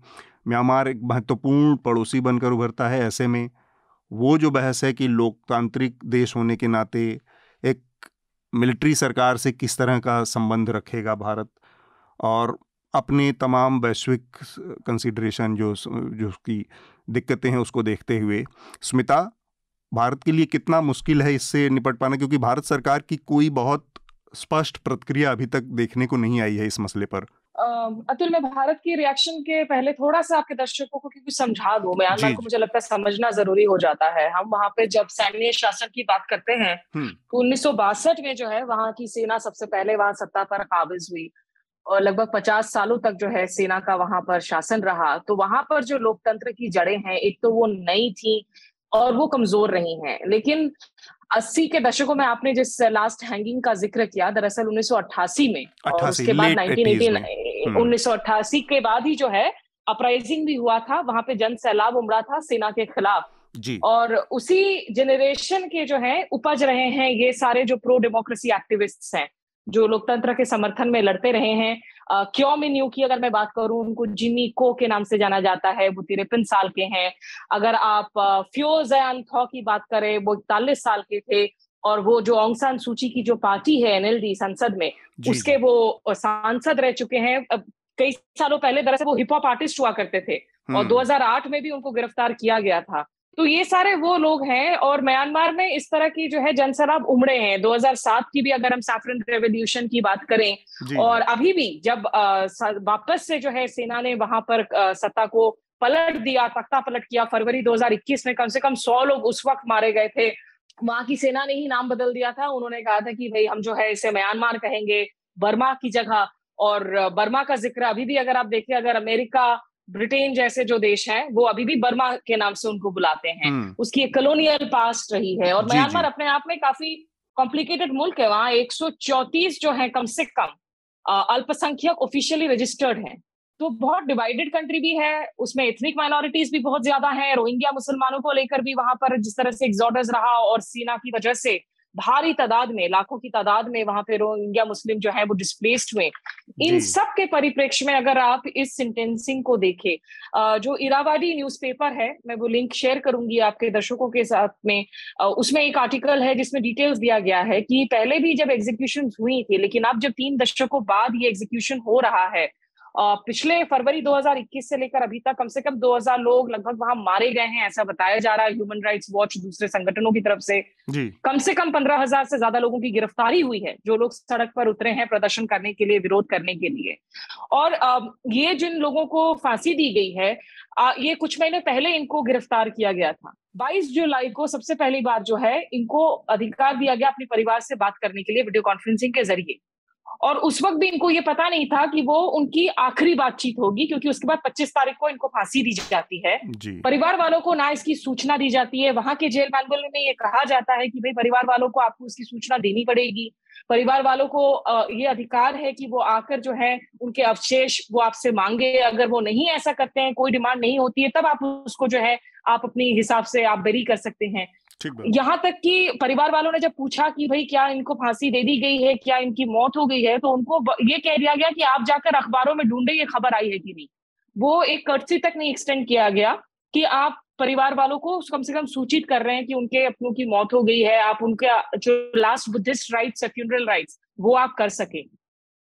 म्यांमार एक महत्वपूर्ण पड़ोसी बनकर उभरता है। ऐसे में वो जो बहस है कि लोकतांत्रिक देश होने के नाते एक मिलिट्री सरकार से किस तरह का संबंध रखेगा भारत, और अपने तमाम वैश्विक कंसिडरेशन जो उसकी दिक्कतें हैं उसको देखते हुए स्मिता, भारत के लिए कितना मुश्किल है इससे निपट पाना, क्योंकि भारत सरकार की कोई बहुत स्पष्ट प्रतिक्रिया अभी तक देखने को नहीं आई है इस मसले पर। अतुल, मैं भारत की रिएक्शन के पहले थोड़ा सा आपके दर्शकों को क्योंकि समझा दूं, म्यांमार को मुझे लगता है समझना जरूरी हो जाता है। हम वहां पे जब सैन्य शासन की बात करते हैं तो 1962 में जो है वहां की सेना सबसे पहले वहां सत्ता पर काबिज हुई और लगभग 50 सालों तक जो है सेना का वहां पर शासन रहा। तो वहां पर जो लोकतंत्र की जड़ें हैं, एक तो वो नई थी और वो कमजोर रही हैं। लेकिन 80 के दशकों में आपने जिस लास्ट हैंगिंग का जिक्र किया, दरअसल 1988 में और उसके बाद 1988 के बाद ही जो है अपराइजिंग भी हुआ था, वहां पे जन सैलाब उमड़ा था सेना के खिलाफ जी। और उसी जनरेशन के जो है उपज रहे हैं ये सारे जो प्रो डेमोक्रेसी एक्टिविस्ट्स हैं, जो लोकतंत्र के समर्थन में लड़ते रहे हैं। क्यों मिन्यू की अगर मैं बात करूं, उनको जिमी को के नाम से जाना जाता है, वो 53 साल के हैं। अगर आप फ्यो ज़यान थॉ की बात करें, वो 41 साल के थे और वो जो ऑंग सान सूची की जो पार्टी है एनएलडी संसद में, उसके वो सांसद रह चुके हैं। कई सालों पहले दरअसल वो हिप हॉप आर्टिस्ट हुआ करते थे और 2008 में भी उनको गिरफ्तार किया गया था। तो ये सारे वो लोग हैं और म्यांमार में इस तरह की जो है जनसैलाब उमड़े हैं। 2007 की भी अगर हम सैफरन रेवोल्यूशन की बात करें और अभी भी जब वापस से जो है सेना ने वहां पर सत्ता को पलट दिया, तख्ता पलट किया फरवरी 2021 में, कम से कम 100 लोग उस वक्त मारे गए थे। वहां की सेना ने ही नाम बदल दिया था। उन्होंने कहा था कि भाई हम जो है इसे म्यांमार कहेंगे बर्मा की जगह। और बर्मा का जिक्र अभी भी अगर आप देखिए, अगर अमेरिका ब्रिटेन जैसे जो देश हैं वो अभी भी बर्मा के नाम से उनको बुलाते हैं। उसकी एक कॉलोनियल पास्ट रही है। और म्यांमार अपने आप में काफी कॉम्प्लिकेटेड मुल्क है। वहां 134 जो है कम से कम अल्पसंख्यक ऑफिशियली रजिस्टर्ड हैं। तो बहुत डिवाइडेड कंट्री भी है, उसमें एथनिक माइनॉरिटीज भी बहुत ज्यादा हैं। रोहिंग्या मुसलमानों को लेकर भी वहां पर जिस तरह से एक्सोडस रहा और सेना की वजह से भारी तादाद में, लाखों की तादाद में वहां पे रोहिंग्या मुस्लिम जो है वो डिस्प्लेस्ड हुए। इन सब के परिप्रेक्ष्य में अगर आप इस सेंटेंसिंग को देखें, जो इरावाडी न्यूज़पेपर है, मैं वो लिंक शेयर करूंगी आपके दर्शकों के साथ में, उसमें एक आर्टिकल है जिसमें डिटेल्स दिया गया है कि पहले भी जब एग्जीक्यूशन हुई थी, लेकिन अब जब 3 दशकों बाद ये एग्जीक्यूशन हो रहा है, पिछले फरवरी 2021 से लेकर अभी तक कम से कम 2000 लोग लगभग वहां मारे गए हैं, ऐसा बताया जा रहा है ह्यूमन राइट्स वॉच दूसरे संगठनों की तरफ से। कम से कम 15,000 से ज्यादा लोगों की गिरफ्तारी हुई है, जो लोग सड़क पर उतरे हैं प्रदर्शन करने के लिए, विरोध करने के लिए। और ये जिन लोगों को फांसी दी गई है, ये कुछ महीने पहले इनको गिरफ्तार किया गया था। 22 जुलाई को सबसे पहली बार जो है इनको अधिकार दिया गया अपने परिवार से बात करने के लिए वीडियो कॉन्फ्रेंसिंग के जरिए। और उस वक्त भी इनको ये पता नहीं था कि वो उनकी आखिरी बातचीत होगी, क्योंकि उसके बाद 25 तारीख को इनको फांसी दी जाती है। परिवार वालों को ना इसकी सूचना दी जाती है। वहां के जेल मैनुअल में ये कहा जाता है कि भाई परिवार वालों को आपको उसकी सूचना देनी पड़ेगी। परिवार वालों को ये अधिकार है कि वो आकर जो है उनके अवशेष वो आपसे मांगे। अगर वो नहीं ऐसा करते हैं, कोई डिमांड नहीं होती है, तब आप उसको जो है आप अपनी हिसाब से आप बेरी कर सकते हैं। यहाँ तक कि परिवार वालों ने जब पूछा कि भाई क्या इनको फांसी दे दी गई है, क्या इनकी मौत हो गई है, तो उनको ये कह दिया गया कि आप जाकर अखबारों में ढूंढे ये खबर आई है कि नहीं। वो एक कर्टसी तक नहीं एक्सटेंड किया गया कि आप परिवार वालों को कम से कम सूचित कर रहे हैं कि उनके अपनों की मौत हो गई है, आप उनके जो last Buddhist rights, funeral rights, वो आप कर सके।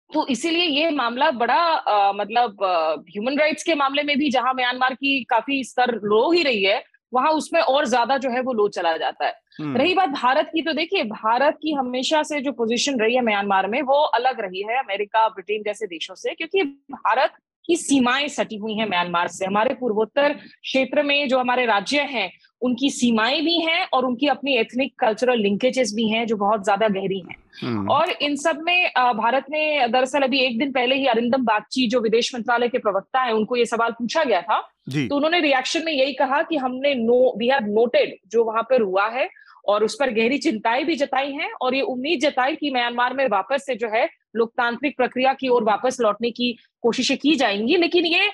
तो इसीलिए ये मामला बड़ा मतलब ह्यूमन राइट्स के मामले में भी जहां म्यांमार की काफी स्तर लो ही रही है, वहां उसमें और ज्यादा जो है वो लो चला जाता है। रही बात भारत की, तो देखिए भारत की हमेशा से जो पोजीशन रही है म्यांमार में वो अलग रही है अमेरिका, ब्रिटेन जैसे देशों से, क्योंकि भारत की सीमाएं सटी हुई हैं म्यांमार से। हमारे पूर्वोत्तर क्षेत्र में जो हमारे राज्य हैं उनकी सीमाएं भी हैं और उनकी अपनी एथनिक कल्चरल लिंकेजेस भी हैं जो बहुत ज्यादा गहरी हैं। और इन सब में भारत ने दरअसल अभी एक दिन पहले ही अरिंदम बागची जो विदेश मंत्रालय के प्रवक्ता हैं, उनको ये सवाल पूछा गया था, तो उन्होंने रिएक्शन में यही कहा कि हमने वी हैव नोटेड जो वहां पर हुआ है और उस पर गहरी चिंताएं भी जताई हैं और ये उम्मीद जताई कि म्यांमार में वापस से जो है लोकतांत्रिक प्रक्रिया की ओर वापस लौटने की कोशिशें की जाएंगी। लेकिन ये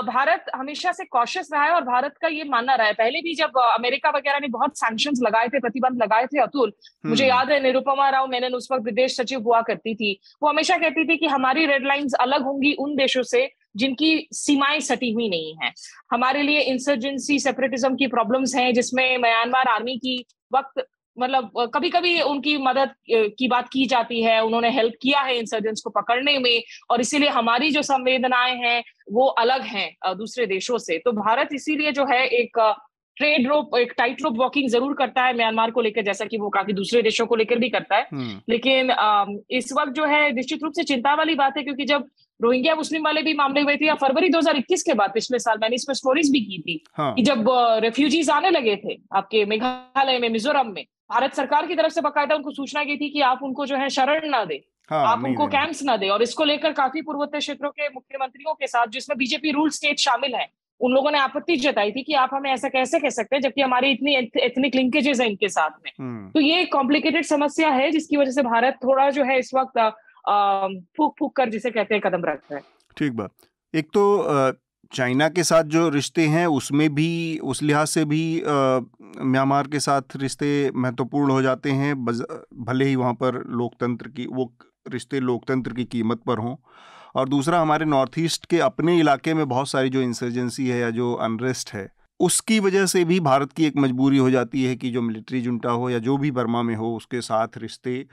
भारत हमेशा से कॉशियस रहा है और भारत का ये मानना रहा है। पहले भी जब अमेरिका वगैरह ने बहुत सैंक्शंस लगाए थे, प्रतिबंध लगाए थे, अतुल मुझे याद है निरुपमा राव मेनन उस वक्त विदेश सचिव हुआ करती थी, वो हमेशा कहती थी कि हमारी रेड लाइंस अलग होंगी उन देशों से जिनकी सीमाएं सटी हुई नहीं है। हमारे लिए इंसर्जेंसी, सेपरेटिज्म की प्रॉब्लम्स हैं जिसमें म्यांमार आर्मी की वक्त मतलब कभी कभी उनकी मदद की बात की जाती है, उन्होंने हेल्प किया है इंसर्जेंट्स को पकड़ने में, और इसीलिए हमारी जो संवेदनाएं हैं वो अलग हैं दूसरे देशों से। तो भारत इसीलिए जो है एक ट्रेड रोप, एक टाइट रोप वॉकिंग जरूर करता है म्यांमार को लेकर, जैसा कि वो काफी दूसरे देशों को लेकर भी करता है। लेकिन इस वक्त जो है निश्चित रूप से चिंता वाली बात है, क्योंकि जब रोहिंग्या मुस्लिम वाले भी मामले हुए थे, या फरवरी 2021 के बाद पिछले साल, मैंने इसमें स्टोरीज भी की थी कि जब रेफ्यूजीज आने लगे थे आपके मेघालय में, मिजोरम में, भारत सरकार की तरफ से बाकायदा उनको सूचना गई थी कि आप उनको जो है शरण ना दे, आप उनको कैंप्स ना दे। और इसको लेकर काफी पूर्वोत्तर क्षेत्रों के मुख्यमंत्रियों के साथ, जिसमें बीजेपी रूल स्टेट शामिल है, उन लोगों ने आपत्ति जताई थी कि आप हमें ऐसा कैसे कह सकते हैं, जबकि हमारी इतनी एथनिक लिंकेजेस है इनके साथ में। तो ये एक कॉम्प्लिकेटेड समस्या है, जिसकी वजह से भारत थोड़ा जो है इस वक्त फूक फूक कर, जिसे कहते हैं, कदम रखता है। ठीक बात। एक तो चाइना के साथ जो रिश्ते हैं उसमें भी, उस लिहाज से भी म्यांमार के साथ रिश्ते महत्वपूर्ण हो जाते हैं, भले ही वहाँ पर लोकतंत्र की वो रिश्ते लोकतंत्र की कीमत पर हों। और दूसरा, हमारे नॉर्थ ईस्ट के अपने इलाके में बहुत सारी जो इंसर्जेंसी है या जो अनरेस्ट है, उसकी वजह से भी भारत की एक मजबूरी हो जाती है कि जो मिलिट्री जुंटा हो या जो भी बर्मा में हो, उसके साथ रिश्ते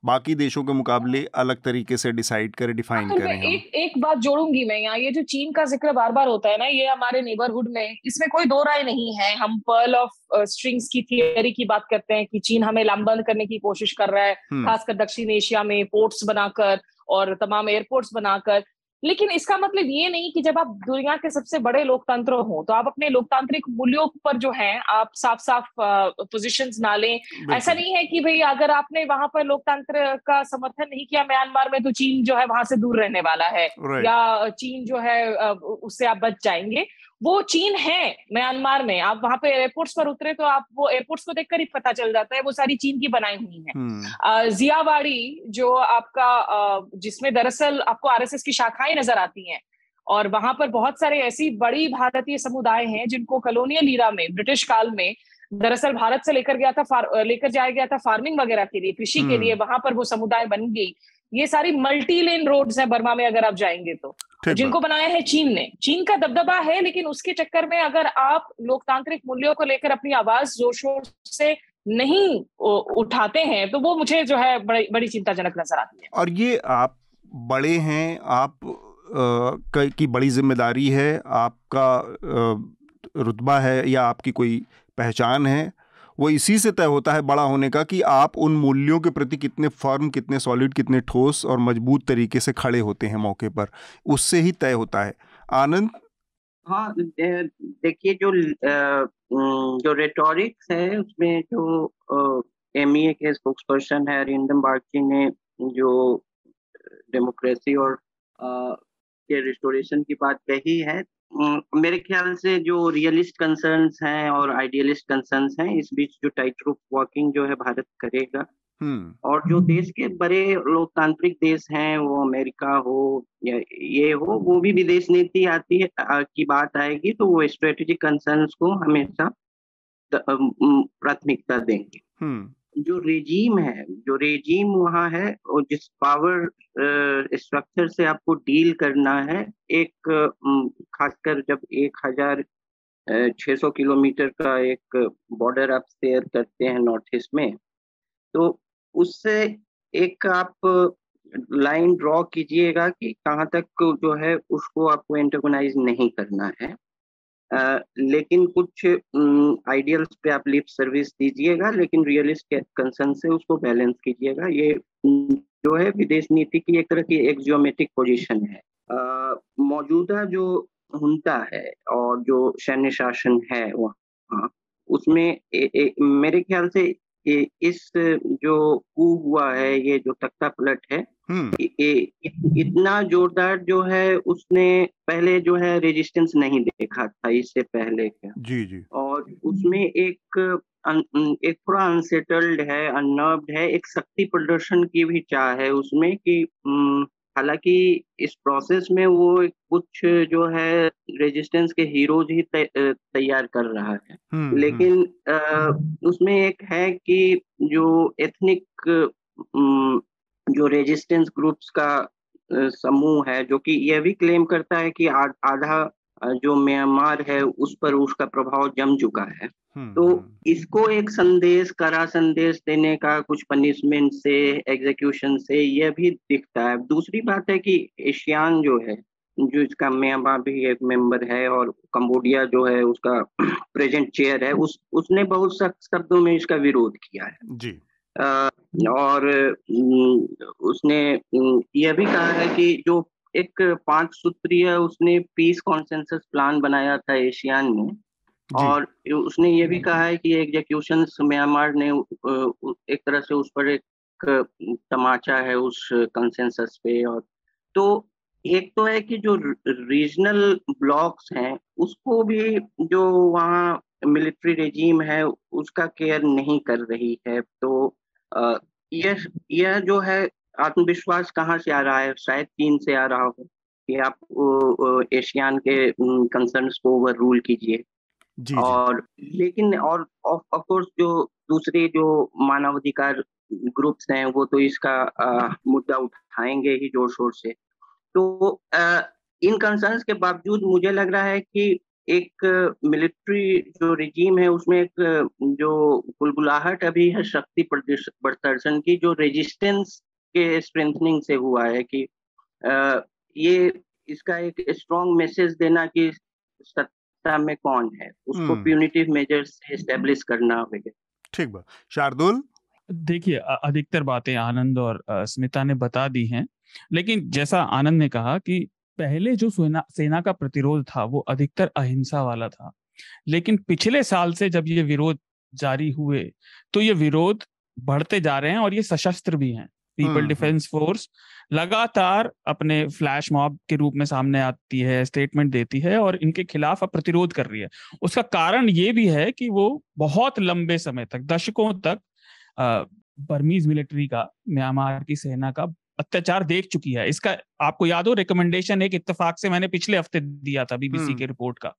बाकी देशों के मुकाबले अलग तरीके से डिफाइन करें। एक बात जोड़ूंगी मैं यहाँ, ये जो चीन का जिक्र बार बार होता है ना, ये हमारे नेबरहुड में, इसमें कोई दो राय नहीं है। हम पर्ल ऑफ स्ट्रिंग्स की थियरी की बात करते हैं कि चीन हमें लामबंद करने की कोशिश कर रहा है, खासकर दक्षिण एशिया में पोर्ट्स बनाकर और तमाम एयरपोर्ट्स बनाकर। लेकिन इसका मतलब ये नहीं कि जब आप दुनिया के सबसे बड़े लोकतंत्र हो तो आप अपने लोकतांत्रिक मूल्यों पर जो है आप साफ साफ पोजीशंस ना लें। ऐसा नहीं है कि भाई अगर आपने वहां पर लोकतंत्र का समर्थन नहीं किया म्यांमार में, तो चीन जो है वहां से दूर रहने वाला है, या चीन जो है उससे आप बच जाएंगे। वो चीन है म्यांमार में, आप वहां पे एयरपोर्ट्स पर उतरे तो आप वो एयरपोर्ट्स को देखकर ही पता चल जाता है वो सारी चीन की बनाई हुई है। जियावाड़ी जो आपका जिसमें दरअसल आपको आरएसएस की शाखाएं नजर आती हैं, और वहां पर बहुत सारे ऐसी बड़ी भारतीय समुदाय हैं जिनको कॉलोनियल ईरा में, ब्रिटिश काल में दरअसल भारत से लेकर जाया गया था फार्मिंग वगैरह के लिए, कृषि के लिए। वहां पर वो समुदाय बन गई। ये सारी मल्टी लेन रोड्स हैं बर्मा में, अगर आप जाएंगे तो, जिनको बनाया है चीन ने। चीन का दबदबा है, लेकिन उसके चक्कर में अगर आप लोकतांत्रिक मूल्यों को लेकर अपनी आवाज जोर शोर से नहीं उठाते हैं, तो वो मुझे जो है बड़ी चिंताजनक नजर आती है। और ये आप बड़े हैं, आप की बड़ी जिम्मेदारी है, आपका रुतबा है या आपकी कोई पहचान है, वो इसी से तय होता है बड़ा होने का, कि आप उन मूल्यों के प्रति कितने फर्म, कितने सॉलिड, कितने ठोस और मजबूत तरीके से खड़े होते हैं मौके पर, उससे ही तय होता है। आनंद? हाँ, देखिए जो रेटोरिक्स है उसमें जो एमईए के स्पोक्सपर्सन है अरिंदम बागची ने जो डेमोक्रेसी और के रिस्टोरेशन की बात कही है, मेरे ख्याल से जो रियलिस्ट कंसर्न्स हैं और आइडियलिस्ट कंसर्न्स हैं, इस बीच जो टाइट रोप वॉकिंग जो है भारत करेगा। और जो देश के बड़े लोकतांत्रिक देश हैं, वो अमेरिका हो या ये हो, वो भी विदेश नीति आती है की बात आएगी तो वो स्ट्रेटेजिक कंसर्न्स को हमेशा प्राथमिकता देंगे। जो रेजीम वहाँ है, और जिस पावर स्ट्रक्चर से आपको डील करना है, एक खासकर जब 1600 किलोमीटर का एक बॉर्डर आप शेयर करते हैं नॉर्थ ईस्ट में, तो उससे एक आप लाइन ड्रॉ कीजिएगा कि कहाँ तक जो है उसको आपको एंटागोनाइज नहीं करना है। लेकिन कुछ आइडियल्स पे आप लिप सर्विस दीजिएगा, लेकिन रियलिस्ट के कंसर्न से उसको बैलेंस कीजिएगा। ये जो है विदेश नीति की एक तरह की एक जियोमेट्रिक पोजीशन है। मौजूदा जो हुंटा है और जो सैन्य शासन है वहाँ, उसमें मेरे ख्याल से इस जो कू हुआ है, ये जो तख्ता पलट है, इतना जोरदार जो है उसने पहले जो है रेजिस्टेंस नहीं देखा था इससे पहले का। जी। और उसमें एक थोड़ा अनसेटल्ड है, अननर्व्ड है, एक शक्ति प्रदर्शन की भी चाह है उसमें कि हालांकि इस प्रोसेस में वो कुछ जो है रेजिस्टेंस के हीरोज ही तैयार कर रहा है, लेकिन उसमें एक है कि जो एथनिक जो रेजिस्टेंस ग्रुप्स का समूह है, जो कि यह भी क्लेम करता है कि आधा जो म्यांमार है उस पर उसका प्रभाव जम चुका है। तो इसको एक संदेश, कड़ा संदेश देने का कुछ पनिशमेंट से, एग्जीक्यूशन से ये भी दिखता है। दूसरी बात है कि एशियान जो है, जो इसका म्यांमार भी एक मेंबर है और कंबोडिया जो है उसका प्रेजेंट चेयर है, उसने बहुत सख्त शब्दों में इसका विरोध किया है जी। और उसने यह भी कहा है कि जो एक 5 सूत्रीय उसने पीस कॉन्सेंसस प्लान बनाया था एशियान में, और उसने ये भी कहा है कि एग्जीक्यूशन म्यांमार ने एक तरह से उस पर एक तमाचा है उस कंसेंसस पे। और तो एक तो है कि जो रीजनल ब्लॉक्स हैं उसको भी जो वहाँ मिलिट्री रेजीम है उसका केयर नहीं कर रही है। तो यह जो है आत्मविश्वास कहाँ से आ रहा है? शायद चीन से आ रहा हो कि आप एशियान के कंसर्न्स को ओवर रूल कीजिए। और लेकिन और ऑफ कोर्स जो दूसरे जो मानवाधिकार ग्रुप्स हैं वो तो इसका मुद्दा उठाएंगे ही जोर शोर से। तो इन कंसर्न्स के बावजूद मुझे लग रहा है कि एक मिलिट्री जो रिजीम है उसमें एक जो बुलबुलाहट अभी है शक्ति प्रदर्शन की, जो रेजिस्टेंस के स्ट्रेंथनिंग से हुआ है कि ये इसका एक स्ट्रॉन्ग मैसेज देना कि सत्ता में कौन है, उसको प्यूनिटिव मेजर्स एस्टेब्लिश करना होगा। ठीक बा शार्दुल। देखिए, अधिकतर बातें आनंद और स्मिता ने बता दी हैं, लेकिन जैसा आनंद ने कहा कि पहले जो सेना का प्रतिरोध था वो अधिकतर अहिंसा वाला था, लेकिन पिछले साल से जब ये विरोध जारी हुए तो ये विरोध बढ़ते जा रहे हैं और ये सशस्त्र भी हैं। पीपल डिफेंस फोर्स लगातार अपने फ्लैश मॉब के रूप में सामने आती है, स्टेटमेंट देती है और इनके खिलाफ अब प्रतिरोध कर रही है। उसका कारण ये भी है कि वो बहुत लंबे समय तक, दशकों तक बर्मीज मिलिट्री का, म्यांमार की सेना का अत्याचार देख चुकी है। इसका आपको याद हो, रिकमेंडेशन एक इत्तेफाक से मैंने पिछले हफ्ते दिया था बीबीसी के रिपोर्ट का,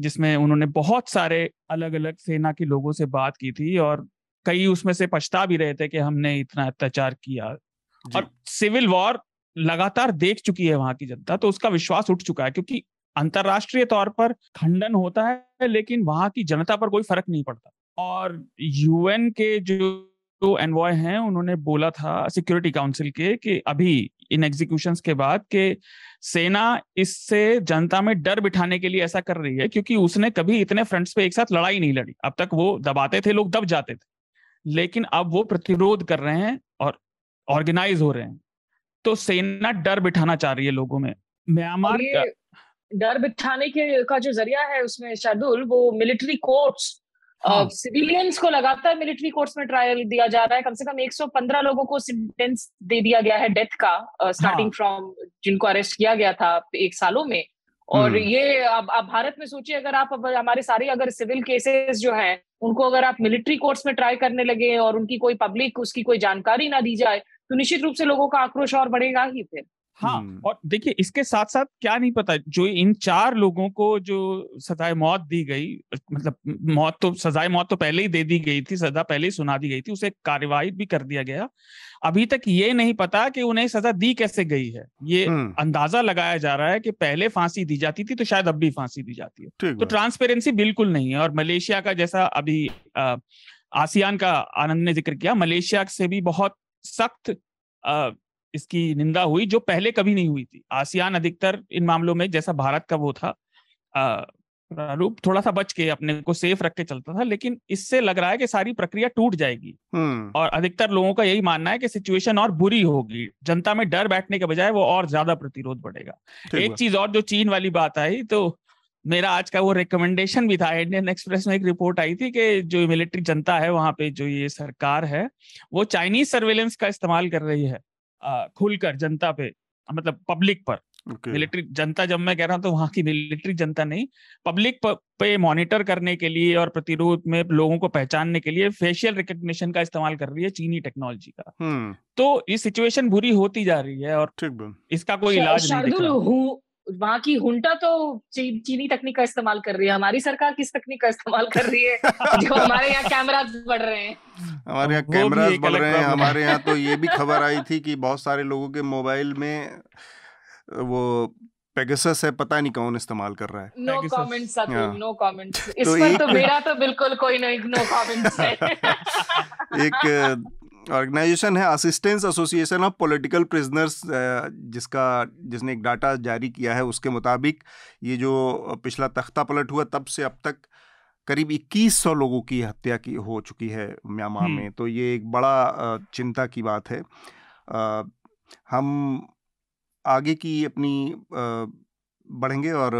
जिसमें उन्होंने बहुत सारे अलग अलग सेना के लोगों से बात की थी और कई उसमें से पछता भी रहे थे कि हमने इतना अत्याचार किया। और सिविल वॉर लगातार देख चुकी है वहां की जनता, तो उसका विश्वास उठ चुका है, क्योंकि अंतरराष्ट्रीय तौर पर खंडन होता है लेकिन वहां की जनता पर कोई फर्क नहीं पड़ता। और यूएन के जो एनवॉय हैं उन्होंने बोला था सिक्योरिटी काउंसिल के कि अभी इन एग्जीक्यूशंस के बाद के सेना इससे जनता में डर बिठाने के लिए ऐसा कर रही है, क्योंकि उसने कभी इतने फ्रंट्स पे एक साथ लड़ाई नहीं लड़ी। अब तक वो दबाते थे, लोग दब जाते थे, लेकिन अब वो प्रतिरोध कर रहे हैं और ऑर्गेनाइज हो रहे हैं। तो सेना डर बिठाना चाह रही है लोगों में। म्यांमार का डर बिठाने के का जो जरिया है उसमें शार्दुल, वो मिलिट्री कोर्ट्स, सिविलियंस को लगातार मिलिट्री कोर्ट्स में ट्रायल दिया जा रहा है। कम से कम 115 लोगों को सेंटेंस दे दिया गया है डेथ का, स्टार्टिंग फ्रॉम जिनको अरेस्ट किया गया था 1 सालों में। और ये अब भारत में सोचिए, अगर आप हमारे सारे अगर सिविल केसेस जो हैं उनको अगर आप मिलिट्री कोर्ट्स में ट्राई करने लगे और उनकी कोई पब्लिक उसकी कोई जानकारी ना दी जाए तो निश्चित रूप से लोगों का आक्रोश और बढ़ेगा ही फिर। हाँ, और देखिए इसके साथ साथ क्या नहीं पता, जो इन 4 लोगों को जो सजाए मौत दी गई, मतलब सजाए मौत तो पहले ही दे दी गई थी, सजा पहले ही सुना दी गई थी, उसे कार्यवाही भी कर दिया गया। अभी तक ये नहीं पता कि उन्हें सजा दी कैसे गई है। ये अंदाजा लगाया जा रहा है कि पहले फांसी दी जाती थी तो शायद अब भी फांसी दी जाती है। तो ट्रांसपेरेंसी बिल्कुल नहीं है। और मलेशिया का, जैसा अभी आसियान का आनंद ने जिक्र किया, मलेशिया से भी बहुत सख्त इसकी निंदा हुई, जो पहले कभी नहीं हुई थी। आसियान अधिकतर इन मामलों में, जैसा भारत का वो था प्रारूप, थोड़ा सा बच के अपने को सेफ रख के चलता था, लेकिन इससे लग रहा है कि सारी प्रक्रिया टूट जाएगी। और अधिकतर लोगों का यही मानना है कि सिचुएशन और बुरी होगी, जनता में डर बैठने के बजाय वो और ज्यादा प्रतिरोध बढ़ेगा। एक चीज और, जो चीन वाली बात आई, तो मेरा आज का वो रिकमेंडेशन भी था। इंडियन एक्सप्रेस में एक रिपोर्ट आई थी कि जो मिलिट्री जनता है वहां पे, जो ये सरकार है, वो चाइनीज सर्वेलेंस का इस्तेमाल कर रही है खुलकर जनता पे, मतलब पब्लिक पर। मिलिट्री जनता जब मैं कह रहा हूं तो वहां की मिलिट्री जनता नहीं, पब्लिक पे मॉनिटर करने के लिए और प्रतिरोध में लोगों को पहचानने के लिए फेशियल रिकग्निशन का इस्तेमाल कर रही है चीनी टेक्नोलॉजी का। तो ये सिचुएशन बुरी होती जा रही है और इसका कोई इलाज नहीं दिख रहा। वहाँ की हुंटा तो चीनी तकनीक का इस्तेमाल कर रही है, हमारी सरकार किस तकनीक का इस्तेमाल कर रही है? जो हमारे यहाँ कैमरास बढ़ रहे हैं, हमारे यहाँ कैमरास बढ़ रहे हैं। हमारे यहाँ तो ये भी खबर आई थी कि बहुत सारे लोगों के मोबाइल में वो पेगासस है, पता नहीं कौन इस्तेमाल कर रहा है। नो कमेंट्स अतुल, हाँ। नो कमेंट्स इस तो पर। एक तो मेरा तो बिल्कुल कोई नो कमेंट्स है। एक ऑर्गेनाइजेशन है assistance association of political prisoners, जिसने एक डाटा जारी किया है, उसके मुताबिक ये जो पिछला तख्ता पलट हुआ तब से अब तक करीब 2100 लोगों की हत्या की हो चुकी है म्यांमार में। तो ये एक बड़ा चिंता की बात है। हम आगे की अपनी बढ़ेंगे और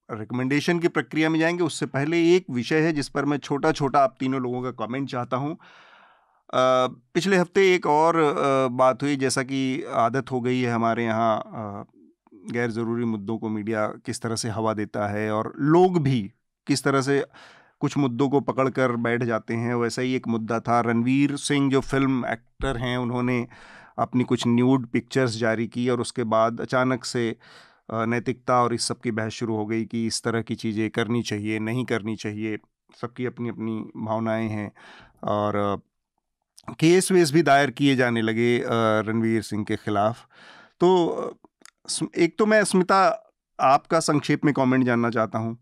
रिकमेंडेशन की प्रक्रिया में जाएंगे। उससे पहले एक विषय है जिस पर मैं छोटा छोटा आप तीनों लोगों का कमेंट चाहता हूँ। पिछले हफ्ते एक और बात हुई, जैसा कि आदत हो गई है हमारे यहाँ, गैर ज़रूरी मुद्दों को मीडिया किस तरह से हवा देता है और लोग भी किस तरह से कुछ मुद्दों को पकड़कर बैठ जाते हैं। वैसा ही एक मुद्दा था। रणवीर सिंह जो फिल्म एक्टर हैं, उन्होंने अपनी कुछ न्यूड पिक्चर्स जारी की और उसके बाद अचानक से नैतिकता और इस सब की बहस शुरू हो गई कि इस तरह की चीज़ें करनी चाहिए, नहीं करनी चाहिए। सबकी अपनी अपनी भावनाएं हैं और केस वेस भी दायर किए जाने लगे रणवीर सिंह के खिलाफ। तो एक तो मैं स्मिता आपका संक्षेप में कमेंट जानना चाहता हूं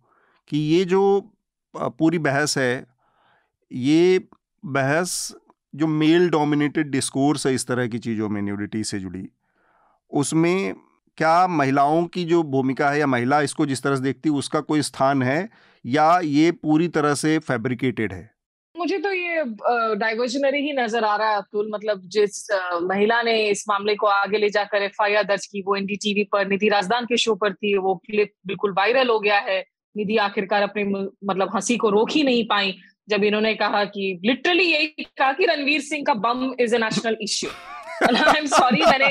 कि ये जो पूरी बहस है, ये बहस जो मेल डोमिनेटेड डिस्कोर्स है इस तरह की चीज़ों में, न्यूडिटी से जुड़ी, उसमें क्या महिलाओं की जो भूमिका है या महिला इसको जिस तरह से देखती है उसका कोई स्थान है, या ये पूरी तरह से फैब्रिकेटेड है? मुझे तो ये डाइवर्जनरी ही नजर आ रहा है अतुल। मतलब जिस महिला ने इस मामले को आगे ले जाकर एफआईआर दर्ज की, वो एनडीटीवी पर निधि राजदान के शो पर थी। वो क्लिप बिल्कुल वायरल हो गया है। निधि आखिरकार अपने मतलब हंसी को रोक ही नहीं पाई जब इन्होंने कहा कि लिटरली यही कहा कि रणवीर सिंह का bum is a national issue. I am sorry, मैंने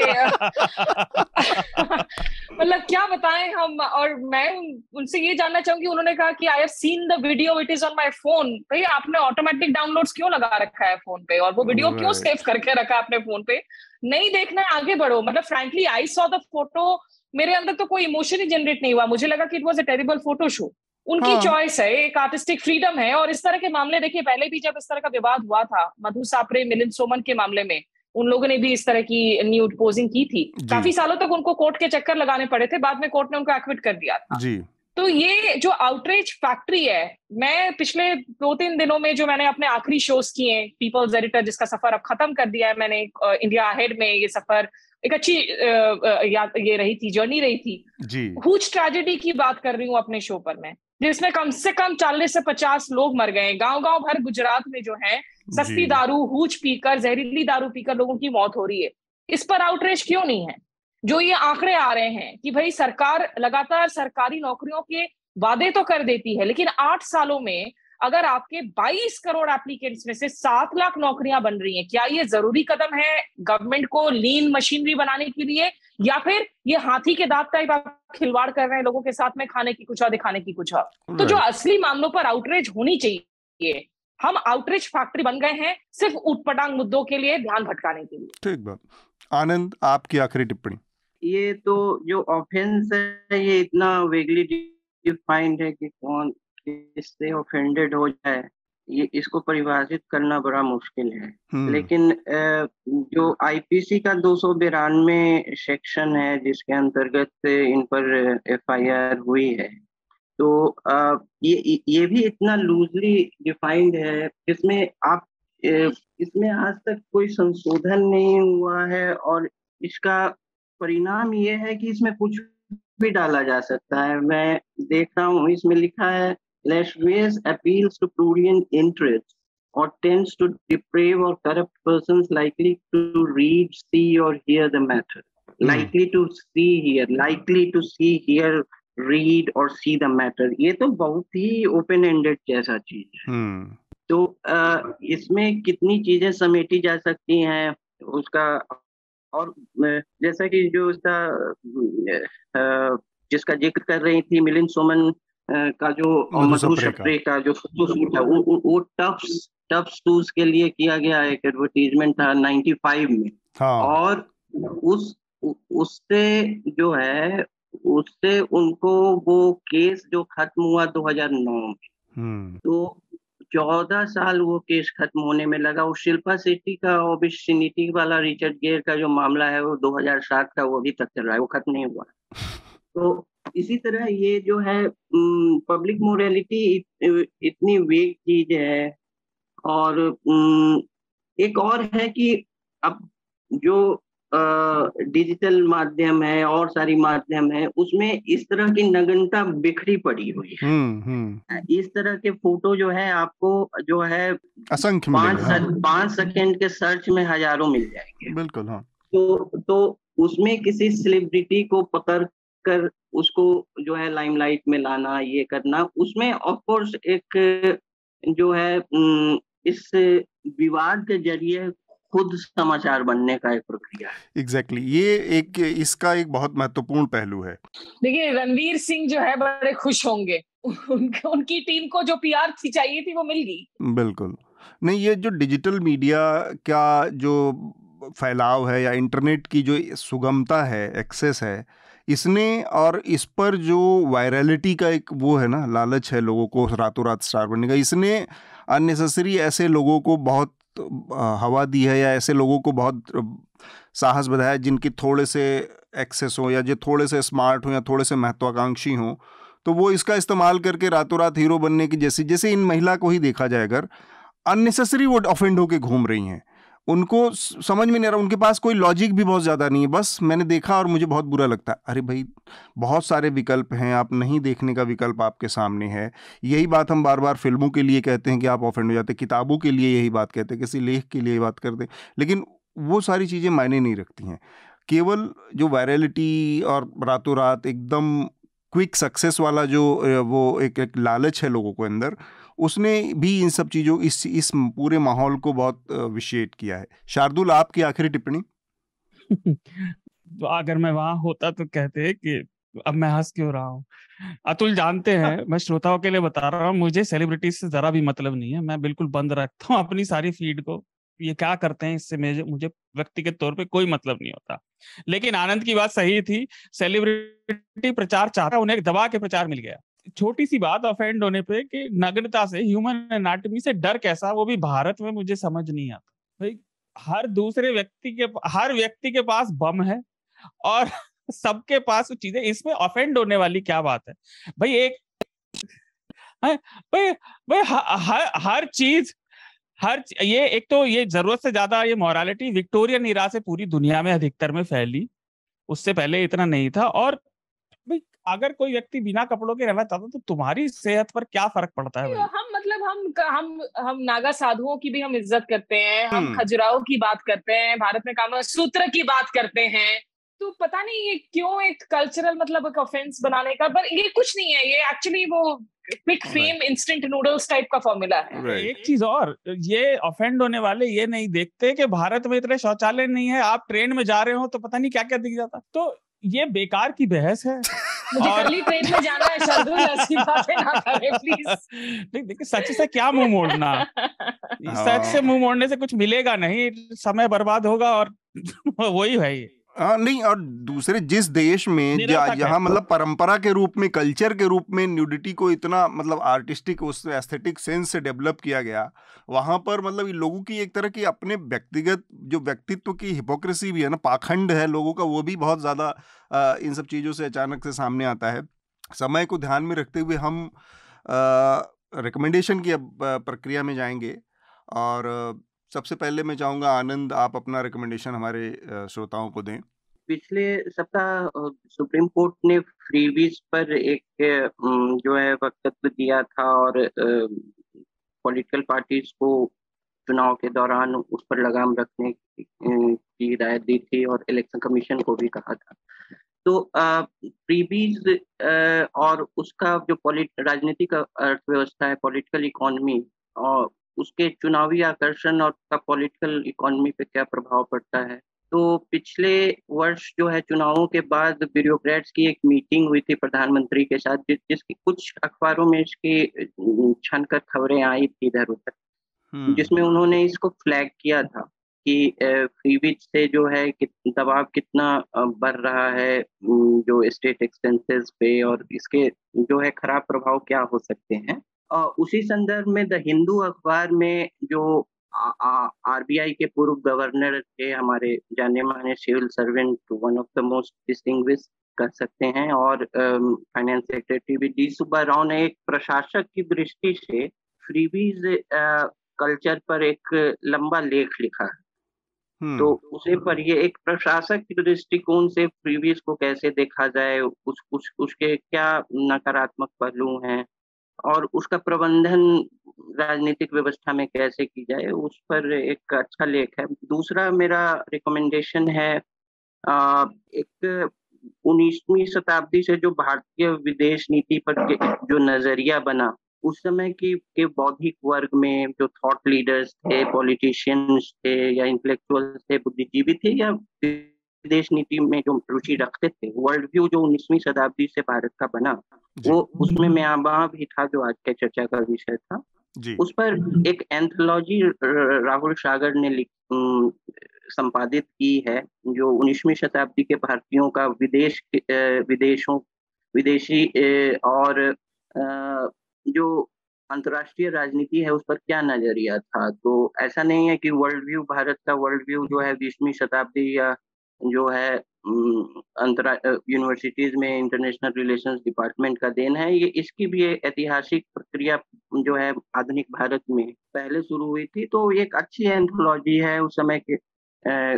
मतलब क्या बताएं हम। और मैं उनसे ये जानना चाहूंगी, उन्होंने कहा कि I have seen the video, it is on my phone. भाई आपने ऑटोमेटिक डाउनलोड्स क्यों लगा रखा है फोन पे, और वो वीडियो क्यों सेव करके रखा है अपने फोन पे? नहीं देखना है, आगे बढ़ो। मतलब frankly I saw the photo, मेरे अंदर तो कोई इमोशन ही जनरेट नहीं हुआ। मुझे लगा कि it was a terrible photo shoot. उनकी चॉइस है, एक आर्टिस्टिक फ्रीडम है। और इस तरह के मामले देखिए, पहले भी जब इस तरह का विवाद हुआ था मधु सापरे मिलिंद सोमन के मामले में, उन लोगों ने भी इस तरह की न्यूड पोजिंग की थी। काफी सालों तक उनको कोर्ट के चक्कर लगाने पड़े थे, बाद में कोर्ट ने उनको एक्विट कर दिया था जी। तो ये जो आउटरीच फैक्ट्री है, मैं पिछले 2-3 दिनों में जो मैंने अपने आखिरी शोज किए, पीपल्स एडिटर जिसका सफर अब खत्म कर दिया है मैंने, इंडिया अहेड में ये सफर एक अच्छी ये रही थी, जर्नी रही थी जी। हुज ट्रेजेडी की बात कर रही हूँ अपने शो पर मैं, जिसमें कम से कम 40 से 50 लोग मर गए। गांव-गांव भर गुजरात में जो है सस्ती दारू, हूच पीकर, जहरीली दारू पीकर लोगों की मौत हो रही है। इस पर आउटरीच क्यों नहीं है? जो ये आंकड़े आ रहे हैं कि भाई सरकार लगातार सरकारी नौकरियों के वादे तो कर देती है, लेकिन 8 सालों में अगर आपके 22 करोड़ एप्लीकेंट्स में से 7 लाख नौकरियां बन रही हैं, क्या ये जरूरी कदम है गवर्नमेंट को लीन मशीनरी बनाने के लिए, या फिर ये हाथी के दांत टाइप आप खिलवाड़ कर रहे हैं लोगों के साथ में, खाने की कुछ और दिखाने की कुछ और? तो जो असली मामलों पर आउटरीच होनी चाहिए, हम आउटरीच फैक्ट्री बन गए हैं सिर्फ उटपटांग मुद्दों के लिए, ध्यान भटकाने के लिए। ठीक बात। आनंद, आपकी आखिरी टिप्पणी। ये तो जो ऑफेंस है ये इतना वेगली डिफाइंड है कि कौन इससे ऑफेंडेड हो जाए, ये इसको परिभाषित करना बड़ा मुश्किल है। लेकिन जो आईपीसी का 292 सेक्शन है जिसके अंतर्गत इन पर एफआईआर हुई है, तो ये भी इतना लूजली डिफाइंड है, जिसमें आप इसमें आज तक कोई संशोधन नहीं हुआ है, और इसका परिणाम ये है कि इसमें कुछ भी डाला जा सकता है। मैं देख रहा हूँ इसमें लिखा है Lashways appeals to prurient interests or tends to deprave or corrupt persons likely to read, see or hear the matter. Likely to see, hear, likely to see, hear, read or see the matter. ये तो बहुत ही open ended जैसा चीज है। तो इसमें कितनी चीजें समेटी जा सकती हैं उसका, और जैसा कि जो इसका जिसका जिक्र कर रही थी मिलिंद सोमन का जो मधु सप्रे का जो फोटो शूट है, वो टफ शूज के लिए किया गया एक एडवर्टीजमेंट था 95 में। और उससे जो है उससे उनको वो केस जो खत्म हुआ 2009 में, तो 14 साल वो केस खत्म होने में लगा। वो शिल्पा शेट्टी का ओबिसिनिटी वाला रिचर्ड गेयर का जो मामला है वो 2007 का, वो अभी तक चल रहा है, वो खत्म नहीं हुआ। तो इसी तरह ये जो है पब्लिक मोरालिटी इतनी वेग चीज है। और एक और है कि अब जो डिजिटल माध्यम है और सारी माध्यम है, उसमें इस तरह की नग्नता बिखरी पड़ी हुई है। इस तरह के फोटो जो है आपको जो है असंख्य मिलेंगे। 5 सेकंड के सर्च में हजारों मिल जाएंगे। बिल्कुल, हाँ। तो उसमें किसी सेलिब्रिटी को पकड़ कर उसको जो है लाइमलाइट में लाना, ये करना, उसमें ऑफ कोर्स एक जो है इस विवाद के जरिए खुद समाचार बनने का एक प्रक्रिया है। एग्जैक्टली ये एक इसका एक बहुत महत्वपूर्ण पहलू है। देखिए रणवीर सिंह जो है बड़े खुश होंगे, उनकी टीम को जो पीआर चाहिए थी वो मिल गई। बिल्कुल नहीं, ये जो डिजिटल मीडिया का जो फैलाव है या इंटरनेट की जो सुगमता है, एक्सेस है, इसने और इस पर जो वायरलिटी का एक वो है ना, लालच है लोगों को रातों रात स्टार बनने का, इसने अननेसेसरी ऐसे लोगों को बहुत हवा दी है या ऐसे लोगों को बहुत साहस बढ़ाया जिनके थोड़े से एक्सेस हो या जो थोड़े से स्मार्ट हो या थोड़े से महत्वाकांक्षी हो, तो वो इसका इस्तेमाल करके रातों रात हीरो बनने की, जैसे इन महिला को ही देखा जाए, अगर अननेसेसरी वो ऑफेंड होके घूम रही हैं, उनको समझ में नहीं आ रहा, उनके पास कोई लॉजिक भी बहुत ज़्यादा नहीं है, बस मैंने देखा और मुझे बहुत बुरा लगता है। अरे भाई, बहुत सारे विकल्प हैं, आप नहीं देखने का विकल्प आपके सामने है। यही बात हम बार बार फिल्मों के लिए कहते हैं कि आप ऑफेंड हो जाते हैं, किताबों के लिए यही बात कहते हैं, किसी लेख के लिए यही बात करते हैं, लेकिन वो सारी चीज़ें मायने नहीं रखती हैं। केवल जो वायरलिटी और रातों रात एकदम क्विक सक्सेस वाला जो वो एक लालच है लोगों को अंदर, उसने भी इन सब चीज़ों इस पूरे माहौल को बहुत विशेष किया है। शार्दुल, आपकी आखिरी टिप्पणी? तो अगर मैं वहां होता तो कहते कि अब मैं हंस क्यों रहा हूँ। अतुल जानते हैं, मैं श्रोताओं के लिए बता रहा हूँ, मुझे सेलिब्रिटी से जरा भी मतलब नहीं है। मैं बिल्कुल बंद रखता हूँ अपनी सारी फीड को, ये क्या करते हैं इससे मुझे व्यक्तिगत तौर पे कोई मतलब नहीं होता। लेकिन आनंद की बात सही थी, सेलिब्रिटी प्रचार चाहता, उन्हें दबा के प्रचार मिल गया। छोटी सी बात ऑफेंड होने पे कि नग्नता से, ह्यूमन एनाटॉमी से डर कैसा, वो भी भारत में, मुझे समझ नहीं आता। भाई हर व्यक्ति के पास बम है और सबके पास वो चीजें, इसमें ऑफेंड होने वाली क्या बात है भाई? भाई ये एक तो ये जरूरत से ज्यादा ये मोरालिटी विक्टोरियन इरा से पूरी दुनिया में अधिकतर में फैली, उससे पहले इतना नहीं था। और भाई अगर कोई व्यक्ति बिना कपड़ों के रहना चाहता तो तुम्हारी सेहत पर क्या फर्क पड़ता है भाई? हम नागा साधुओं की भी हम इज्जत करते हैं, हम खजुराहो की बात करते हैं, भारत में कामा सूत्र की बात करते हैं। तो पता नहीं ये क्यों एक कल्चरल मतलब एक ऑफेंस बनाने का, पर ये कुछ नहीं है, ये एक्चुअली वो quick fame instant noodles type का फॉर्मूला है। एक चीज और, ये ऑफेंड होने वाले ये नहीं देखते कि भारत में इतने शौचालय नहीं है, आप ट्रेन में जा रहे हो तो पता नहीं क्या क्या दिख जाता। तो ये बेकार की बहस है। मुझे कल ही ट्रेन में जाना है शार्दुल, ऐसी बातें ना करें प्लीज। देखिए सच से क्या मुंह मोड़ना, सच से मुंह मोड़ने से कुछ मिलेगा नहीं, समय बर्बाद होगा और वही है। नहीं, और दूसरे जिस देश में जहाँ मतलब परंपरा के रूप में, कल्चर के रूप में न्यूडिटी को इतना मतलब आर्टिस्टिक उस एस्थेटिक सेंस से डेवलप किया गया, वहाँ पर मतलब इन लोगों की एक तरह की अपने व्यक्तिगत जो व्यक्तित्व की हिपोक्रेसी भी है ना, पाखंड है लोगों का, वो भी बहुत ज़्यादा इन सब चीज़ों से अचानक से सामने आता है। समय को ध्यान में रखते हुए हम रिकमेंडेशन की अब प्रक्रिया में जाएंगे, और सबसे पहले मैं चाहूँगा आनंद, आप अपना रिकमेंडेशन हमारे श्रोताओं को दें। पिछले सप्ताह सुप्रीम कोर्ट ने फ्रीबीज पर एक जो है वक्तव्य दिया था और पॉलिटिकल पार्टीज को चुनाव के दौरान उस पर लगाम रखने की हिदायत दी थी और इलेक्शन कमीशन को भी कहा था। तो फ्रीबीज और उसका जो राजनीतिक अर्थव्यवस्था है, पॉलिटिकल इकोनॉमी, और उसके चुनावी आकर्षण और का पॉलिटिकल इकोनॉमी पे क्या प्रभाव पड़ता है। तो पिछले वर्ष जो है चुनावों के बाद ब्यूरोक्रेट्स की एक मीटिंग हुई थी प्रधानमंत्री के साथ, जिसकी कुछ अखबारों में इसकी छनकर खबरें आई थी इधर उधर, जिसमें उन्होंने इसको फ्लैग किया था कि फ्रीबीज से जो है दबाव कितना बढ़ रहा है जो स्टेट एक्सपेंसेस पे, और इसके जो है खराब प्रभाव क्या हो सकते हैं। उसी संदर्भ में द हिंदू अखबार में जो आरबीआई के पूर्व गवर्नर थे, हमारे जाने माने civil servant, one of the most distinguish कर सकते हैं, और फाइनेंस सेक्रेटरी भी डी सुब्बा राव ने एक प्रशासक की दृष्टि से फ्रीबीज कल्चर पर एक लंबा लेख लिखा है। तो उसे पर ये एक प्रशासक के दृष्टिकोण से फ्रीबीज को कैसे देखा जाए, उसके क्या नकारात्मक पहलू हैं और उसका प्रबंधन राजनीतिक व्यवस्था में कैसे की जाए, उस पर एक अच्छा लेख है। दूसरा मेरा रिकमेंडेशन है एक 19वीं शताब्दी से जो भारतीय विदेश नीति पर जो नजरिया बना, उस समय के बौद्धिक वर्ग में जो थॉट लीडर्स थे, पॉलिटिशियंस थे या इंटेलेक्चुअल्स थे, बुद्धिजीवी थे या विदेश नीति में जो रुचि रखते थे, वर्ल्ड व्यू जो 19वीं शताब्दी से भारत का बना, वो उसमें म्यांमार भी था जो आज के चर्चा का विषय था। उस पर एक एंथोलॉजी राहुल सागर ने संपादित की है, जो 19वीं शताब्दी के भारतीयों का विदेशी और जो अंतर्राष्ट्रीय राजनीति है उस पर क्या नजरिया था। तो ऐसा नहीं है कि वर्ल्ड व्यू, भारत का वर्ल्ड व्यू जो है 20वीं शताब्दी या जो है यूनिवर्सिटीज में इंटरनेशनल रिलेशंस डिपार्टमेंट का देन है, ये इसकी भी ऐतिहासिक प्रक्रिया जो है आधुनिक भारत में पहले शुरू हुई थी। तो एक अच्छी एंथोलॉजी है उस समय के,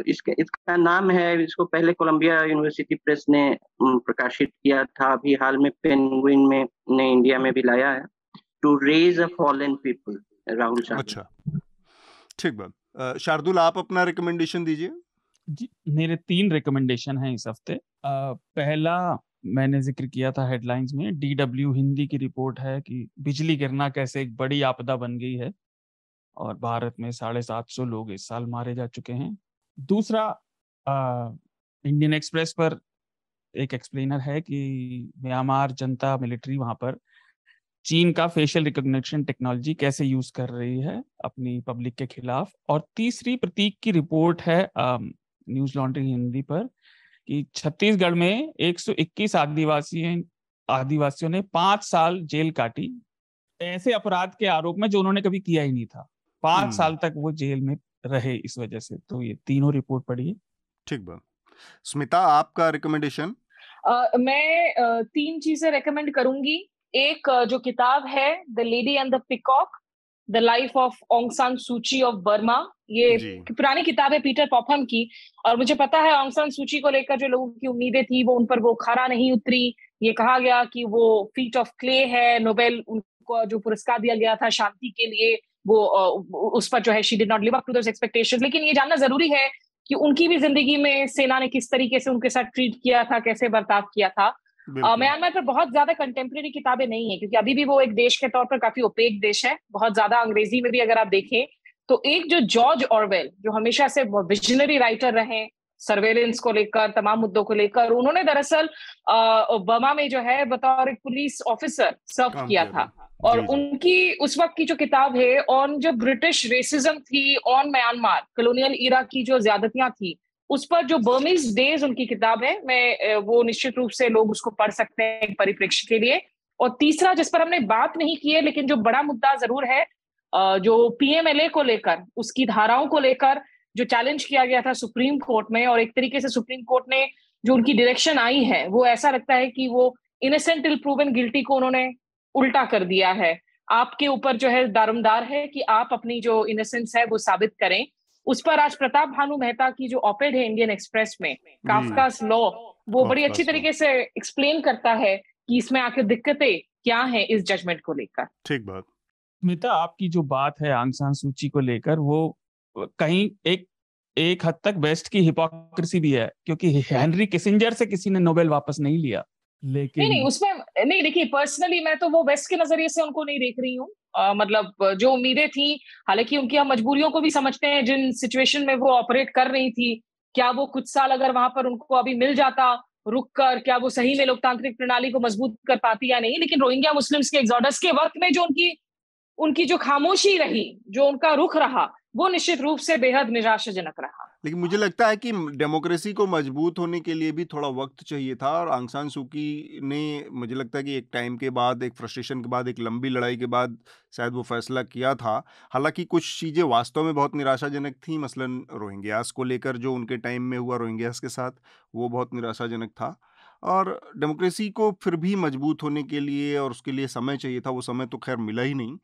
इसका नाम है, इसको पहले कोलंबिया यूनिवर्सिटी प्रेस ने प्रकाशित किया था, अभी हाल में पेंगुइन में ने इंडिया में भी लाया है, to raise a fallen people, Rahul Sagar. अच्छा, ठीक बात। शार्दुल, आप अपना रिकमेंडेशन दीजिए। जी, मेरे 3 रिकमेंडेशन हैं इस हफ्ते। पहला मैंने जिक्र किया था हेडलाइंस में, DW हिंदी की रिपोर्ट है कि बिजली गिरना कैसे एक बड़ी आपदा बन गई है और भारत में 750 लोग इस साल मारे जा चुके हैं। दूसरा, इंडियन एक्सप्रेस पर एक एक्सप्लेनर है कि म्यांमार जनता मिलिट्री वहां पर चीन का फेशियल रिकॉग्निशन टेक्नोलॉजी कैसे यूज कर रही है अपनी पब्लिक के खिलाफ। और तीसरी प्रतीक की रिपोर्ट है न्यूज लॉन्ड्री हिंदी पर कि छत्तीसगढ़ में 121 आदिवासियों ने 5 साल जेल काटी ऐसे अपराध के आरोप में जो उन्होंने कभी किया ही नहीं था। 5 साल तक वो जेल में रहे इस वजह से। तो ये तीनों रिपोर्ट पढ़िए। ठीक बात। स्मिता, आपका रिकमेंडेशन? मैं 3 चीजें रेकमेंड करूंगी। एक जो किताब है the lady and the peacock, the life of Aung सान सूची ऑफ बर्मा, ये पुरानी किताब है पीटर पॉपहम की, और मुझे पता है ऑंग सान सूची को लेकर जो लोगों की उम्मीदें थी वो उन पर वो खरा नहीं उतरी। ये कहा गया कि वो फीट ऑफ क्ले है, नोबेल उनको जो पुरस्कार दिया गया था शांति के लिए, वो उस पर जो है she did not live up to those expectations. लेकिन ये जानना जरूरी है कि उनकी भी जिंदगी में सेना ने किस तरीके से उनके साथ ट्रीट किया था, कैसे बर्ताव किया था। म्यांमार पर बहुत ज्यादा कंटेम्प्रेरी किताबें नहीं है क्योंकि अभी भी वो एक देश के तौर पर काफी ओपेक देश है, बहुत ज्यादा। अंग्रेजी में भी अगर आप देखें तो एक जो जॉर्ज ऑरवेल, जो हमेशा से विजनरी राइटर रहे सर्वेलेंस को लेकर, तमाम मुद्दों को लेकर, उन्होंने दरअसल बर्मा में जो है बतौर एक पुलिस ऑफिसर सर्व किया था। और उनकी उस वक्त की जो किताब है ऑन जो ब्रिटिश रेसिज्म थी, ऑन म्यांमार कॉलोनियल इरा की जो ज्यादतियां थी, उस पर जो बर्मीज डेज उनकी किताब है, मैं वो निश्चित रूप से लोग उसको पढ़ सकते हैं परिप्रेक्ष्य के लिए। और तीसरा, जिस पर हमने बात नहीं की है लेकिन जो बड़ा मुद्दा जरूर है, जो PMLA को लेकर, उसकी धाराओं को लेकर जो चैलेंज किया गया था सुप्रीम कोर्ट में, और एक तरीके से सुप्रीम कोर्ट ने जो उनकी डायरेक्शन आई है वो ऐसा लगता है कि वो इनोसेंट टिल प्रूवन गिल्टी को उन्होंने उल्टा कर दिया है। आपके ऊपर जो है दारोमदार है कि आप अपनी जो इनोसेंस है वो साबित करें। उस पर आज प्रताप भानु मेहता की जो ऑपेड है इंडियन एक्सप्रेस में, काफकास लॉ, वो बड़ी अच्छी तरीके से एक्सप्लेन करता है कि इसमें आखिर दिक्कतें क्या हैं इस जजमेंट को लेकर। ठीक बात। स्मिता, आपकी जो बात है आंग सान सूची को लेकर, वो कहीं एक हद तक वेस्ट की हिपोक्रेसी भी है, क्योंकि हेनरी किसिंजर से किसी ने नोबेल वापस नहीं लिया। लेकिन नहीं, उसमें नहीं, देखिए पर्सनली मैं तो वो वेस्ट के नजरिए से उनको नहीं देख रही हूँ। मतलब जो उम्मीदें थी, हालांकि उनकी हम मजबूरियों को भी समझते हैं, जिन सिचुएशन में वो ऑपरेट कर रही थी, क्या वो कुछ साल अगर वहां पर उनको अभी मिल जाता रुक कर, क्या वो सही में लोकतांत्रिक प्रणाली को मजबूत कर पाती या नहीं। लेकिन रोहिंग्या मुस्लिम्स के एक्सोडस के वक्त में जो उनकी जो खामोशी रही, जो उनका रुख रहा, वो निश्चित रूप से बेहद निराशाजनक रहा। लेकिन मुझे लगता है कि डेमोक्रेसी को मजबूत होने के लिए भी थोड़ा वक्त चाहिए था, और आंग सान सू की ने, मुझे लगता है कि एक टाइम के बाद, एक फ्रस्ट्रेशन के बाद, एक लंबी लड़ाई के बाद शायद वो फैसला किया था। हालांकि कुछ चीज़ें वास्तव में बहुत निराशाजनक थी, मसलन रोहिंग्यास को लेकर जो उनके टाइम में हुआ रोहिंग्यास के साथ, वो बहुत निराशाजनक था। और डेमोक्रेसी को फिर भी मजबूत होने के लिए और उसके लिए समय चाहिए था, वो समय तो खैर मिला ही नहीं।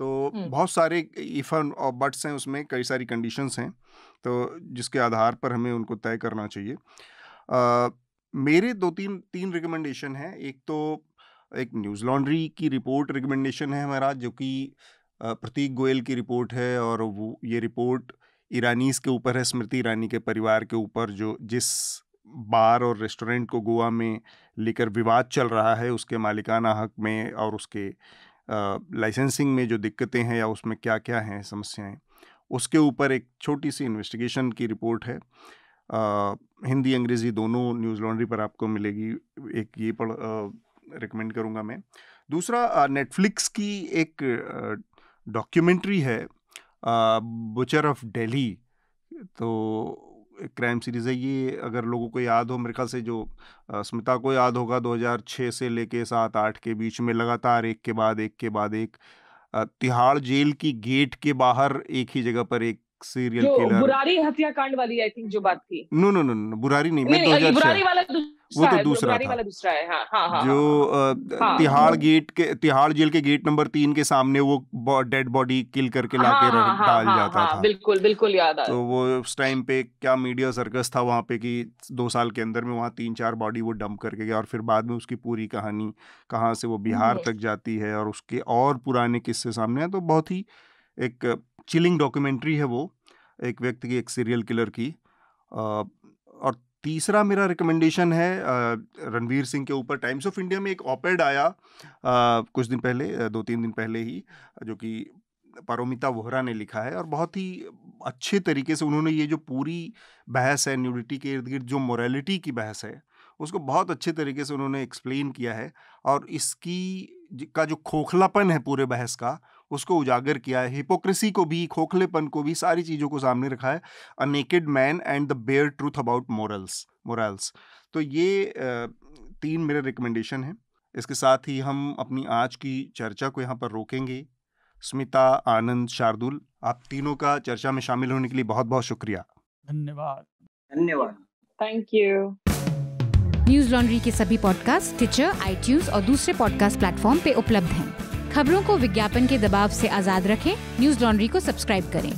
तो बहुत सारे इफ और बट्स हैं उसमें, कई सारी कंडीशंस हैं, तो जिसके आधार पर हमें उनको तय करना चाहिए। मेरे तीन रिकमेंडेशन हैं। एक तो एक न्यूज़ लॉन्ड्री की रिपोर्ट रिकमेंडेशन है हमारा, जो कि प्रतीक गोयल की रिपोर्ट है, और वो ये रिपोर्ट ईरानीज़ के ऊपर है, स्मृति ईरानी के परिवार के ऊपर, जो जिस बार और रेस्टोरेंट को गोवा में लेकर विवाद चल रहा है, उसके मालिकाना हक में और उसके लाइसेंसिंग में जो दिक्कतें हैं या उसमें क्या क्या हैं समस्याएं, उसके ऊपर एक छोटी सी इन्वेस्टिगेशन की रिपोर्ट है। हिंदी अंग्रेज़ी दोनों न्यूज़ लॉन्ड्री पर आपको मिलेगी। एक ये रिकमेंड करूँगा मैं। दूसरा, नेटफ्लिक्स की एक डॉक्यूमेंट्री है, बुचर ऑफ दिल्ली, तो क्राइम सीरीज़ है ये। अगर लोगों को याद हो, मेरे ख्याल से जो स्मिता को याद होगा, 2006 से लेके 7-8 के बीच में लगातार एक के बाद एक तिहाड़ जेल की गेट के बाहर एक ही जगह पर एक सीरियल किलर, बुरारी हत्याकांड वाली आई थिंक जो बात थी। नो, बुरारी नहीं, मैं 2006, बुरारी वाला वो तो दूसरा बुरारी था, वाला दूसरा है। हाँ, जो तिहाड़ जेल के गेट नंबर 3 के सामने वो डेड बॉडी किल करके लाके डाल जाता था। बिल्कुल याद आया। तो वो उस टाइम पे क्या मीडिया सर्कस था वहाँ पे, कि 2 साल के अंदर में वहाँ 3-4 बॉडी वो डंप करके गया, और फिर बाद में उसकी पूरी कहानी कहाँ से वो बिहार तक जाती है और उसके और पुराने किस्से सामने हैं। तो बहुत ही एक चिलिंग डॉक्यूमेंट्री है वो, एक व्यक्ति की, एक सीरियल किलर की। और तीसरा मेरा रिकमेंडेशन है रणवीर सिंह के ऊपर। टाइम्स ऑफ इंडिया में एक ऑपेड आया कुछ दिन पहले, 2-3 दिन पहले ही, जो कि पारोमिता वोहरा ने लिखा है, और बहुत ही अच्छे तरीके से उन्होंने ये जो पूरी बहस है न्यूडिटी के इर्द गिर्द, जो मोरालिटी की बहस है, उसको बहुत अच्छे तरीके से उन्होंने एक्सप्लेन किया है, और इसकी का जो खोखलापन है पूरे बहस का, उसको उजागर किया है, हिपोक्रेसी को भी, खोखलेपन को भी, सारी चीज़ों को सामने रखा है। A naked man and the bare truth about morals. तो ये 3 मेरे रिकमेंडेशन हैं। इसके साथ ही हम अपनी आज की चर्चा को यहाँ पर रोकेंगे। स्मिता, आनंद, शार्दुल, आप तीनों का चर्चा में शामिल होने के लिए बहुत बहुत शुक्रिया। धन्यवाद। Thank you. न्यूज़ लॉन्ड्री के सभी पॉडकास्ट टिचर, iTunes और दूसरे पॉडकास्ट प्लेटफॉर्म पे उपलब्ध हैं। खबरों को विज्ञापन के दबाव से आजाद रखें, न्यूज़ लॉन्ड्री को सब्सक्राइब करें।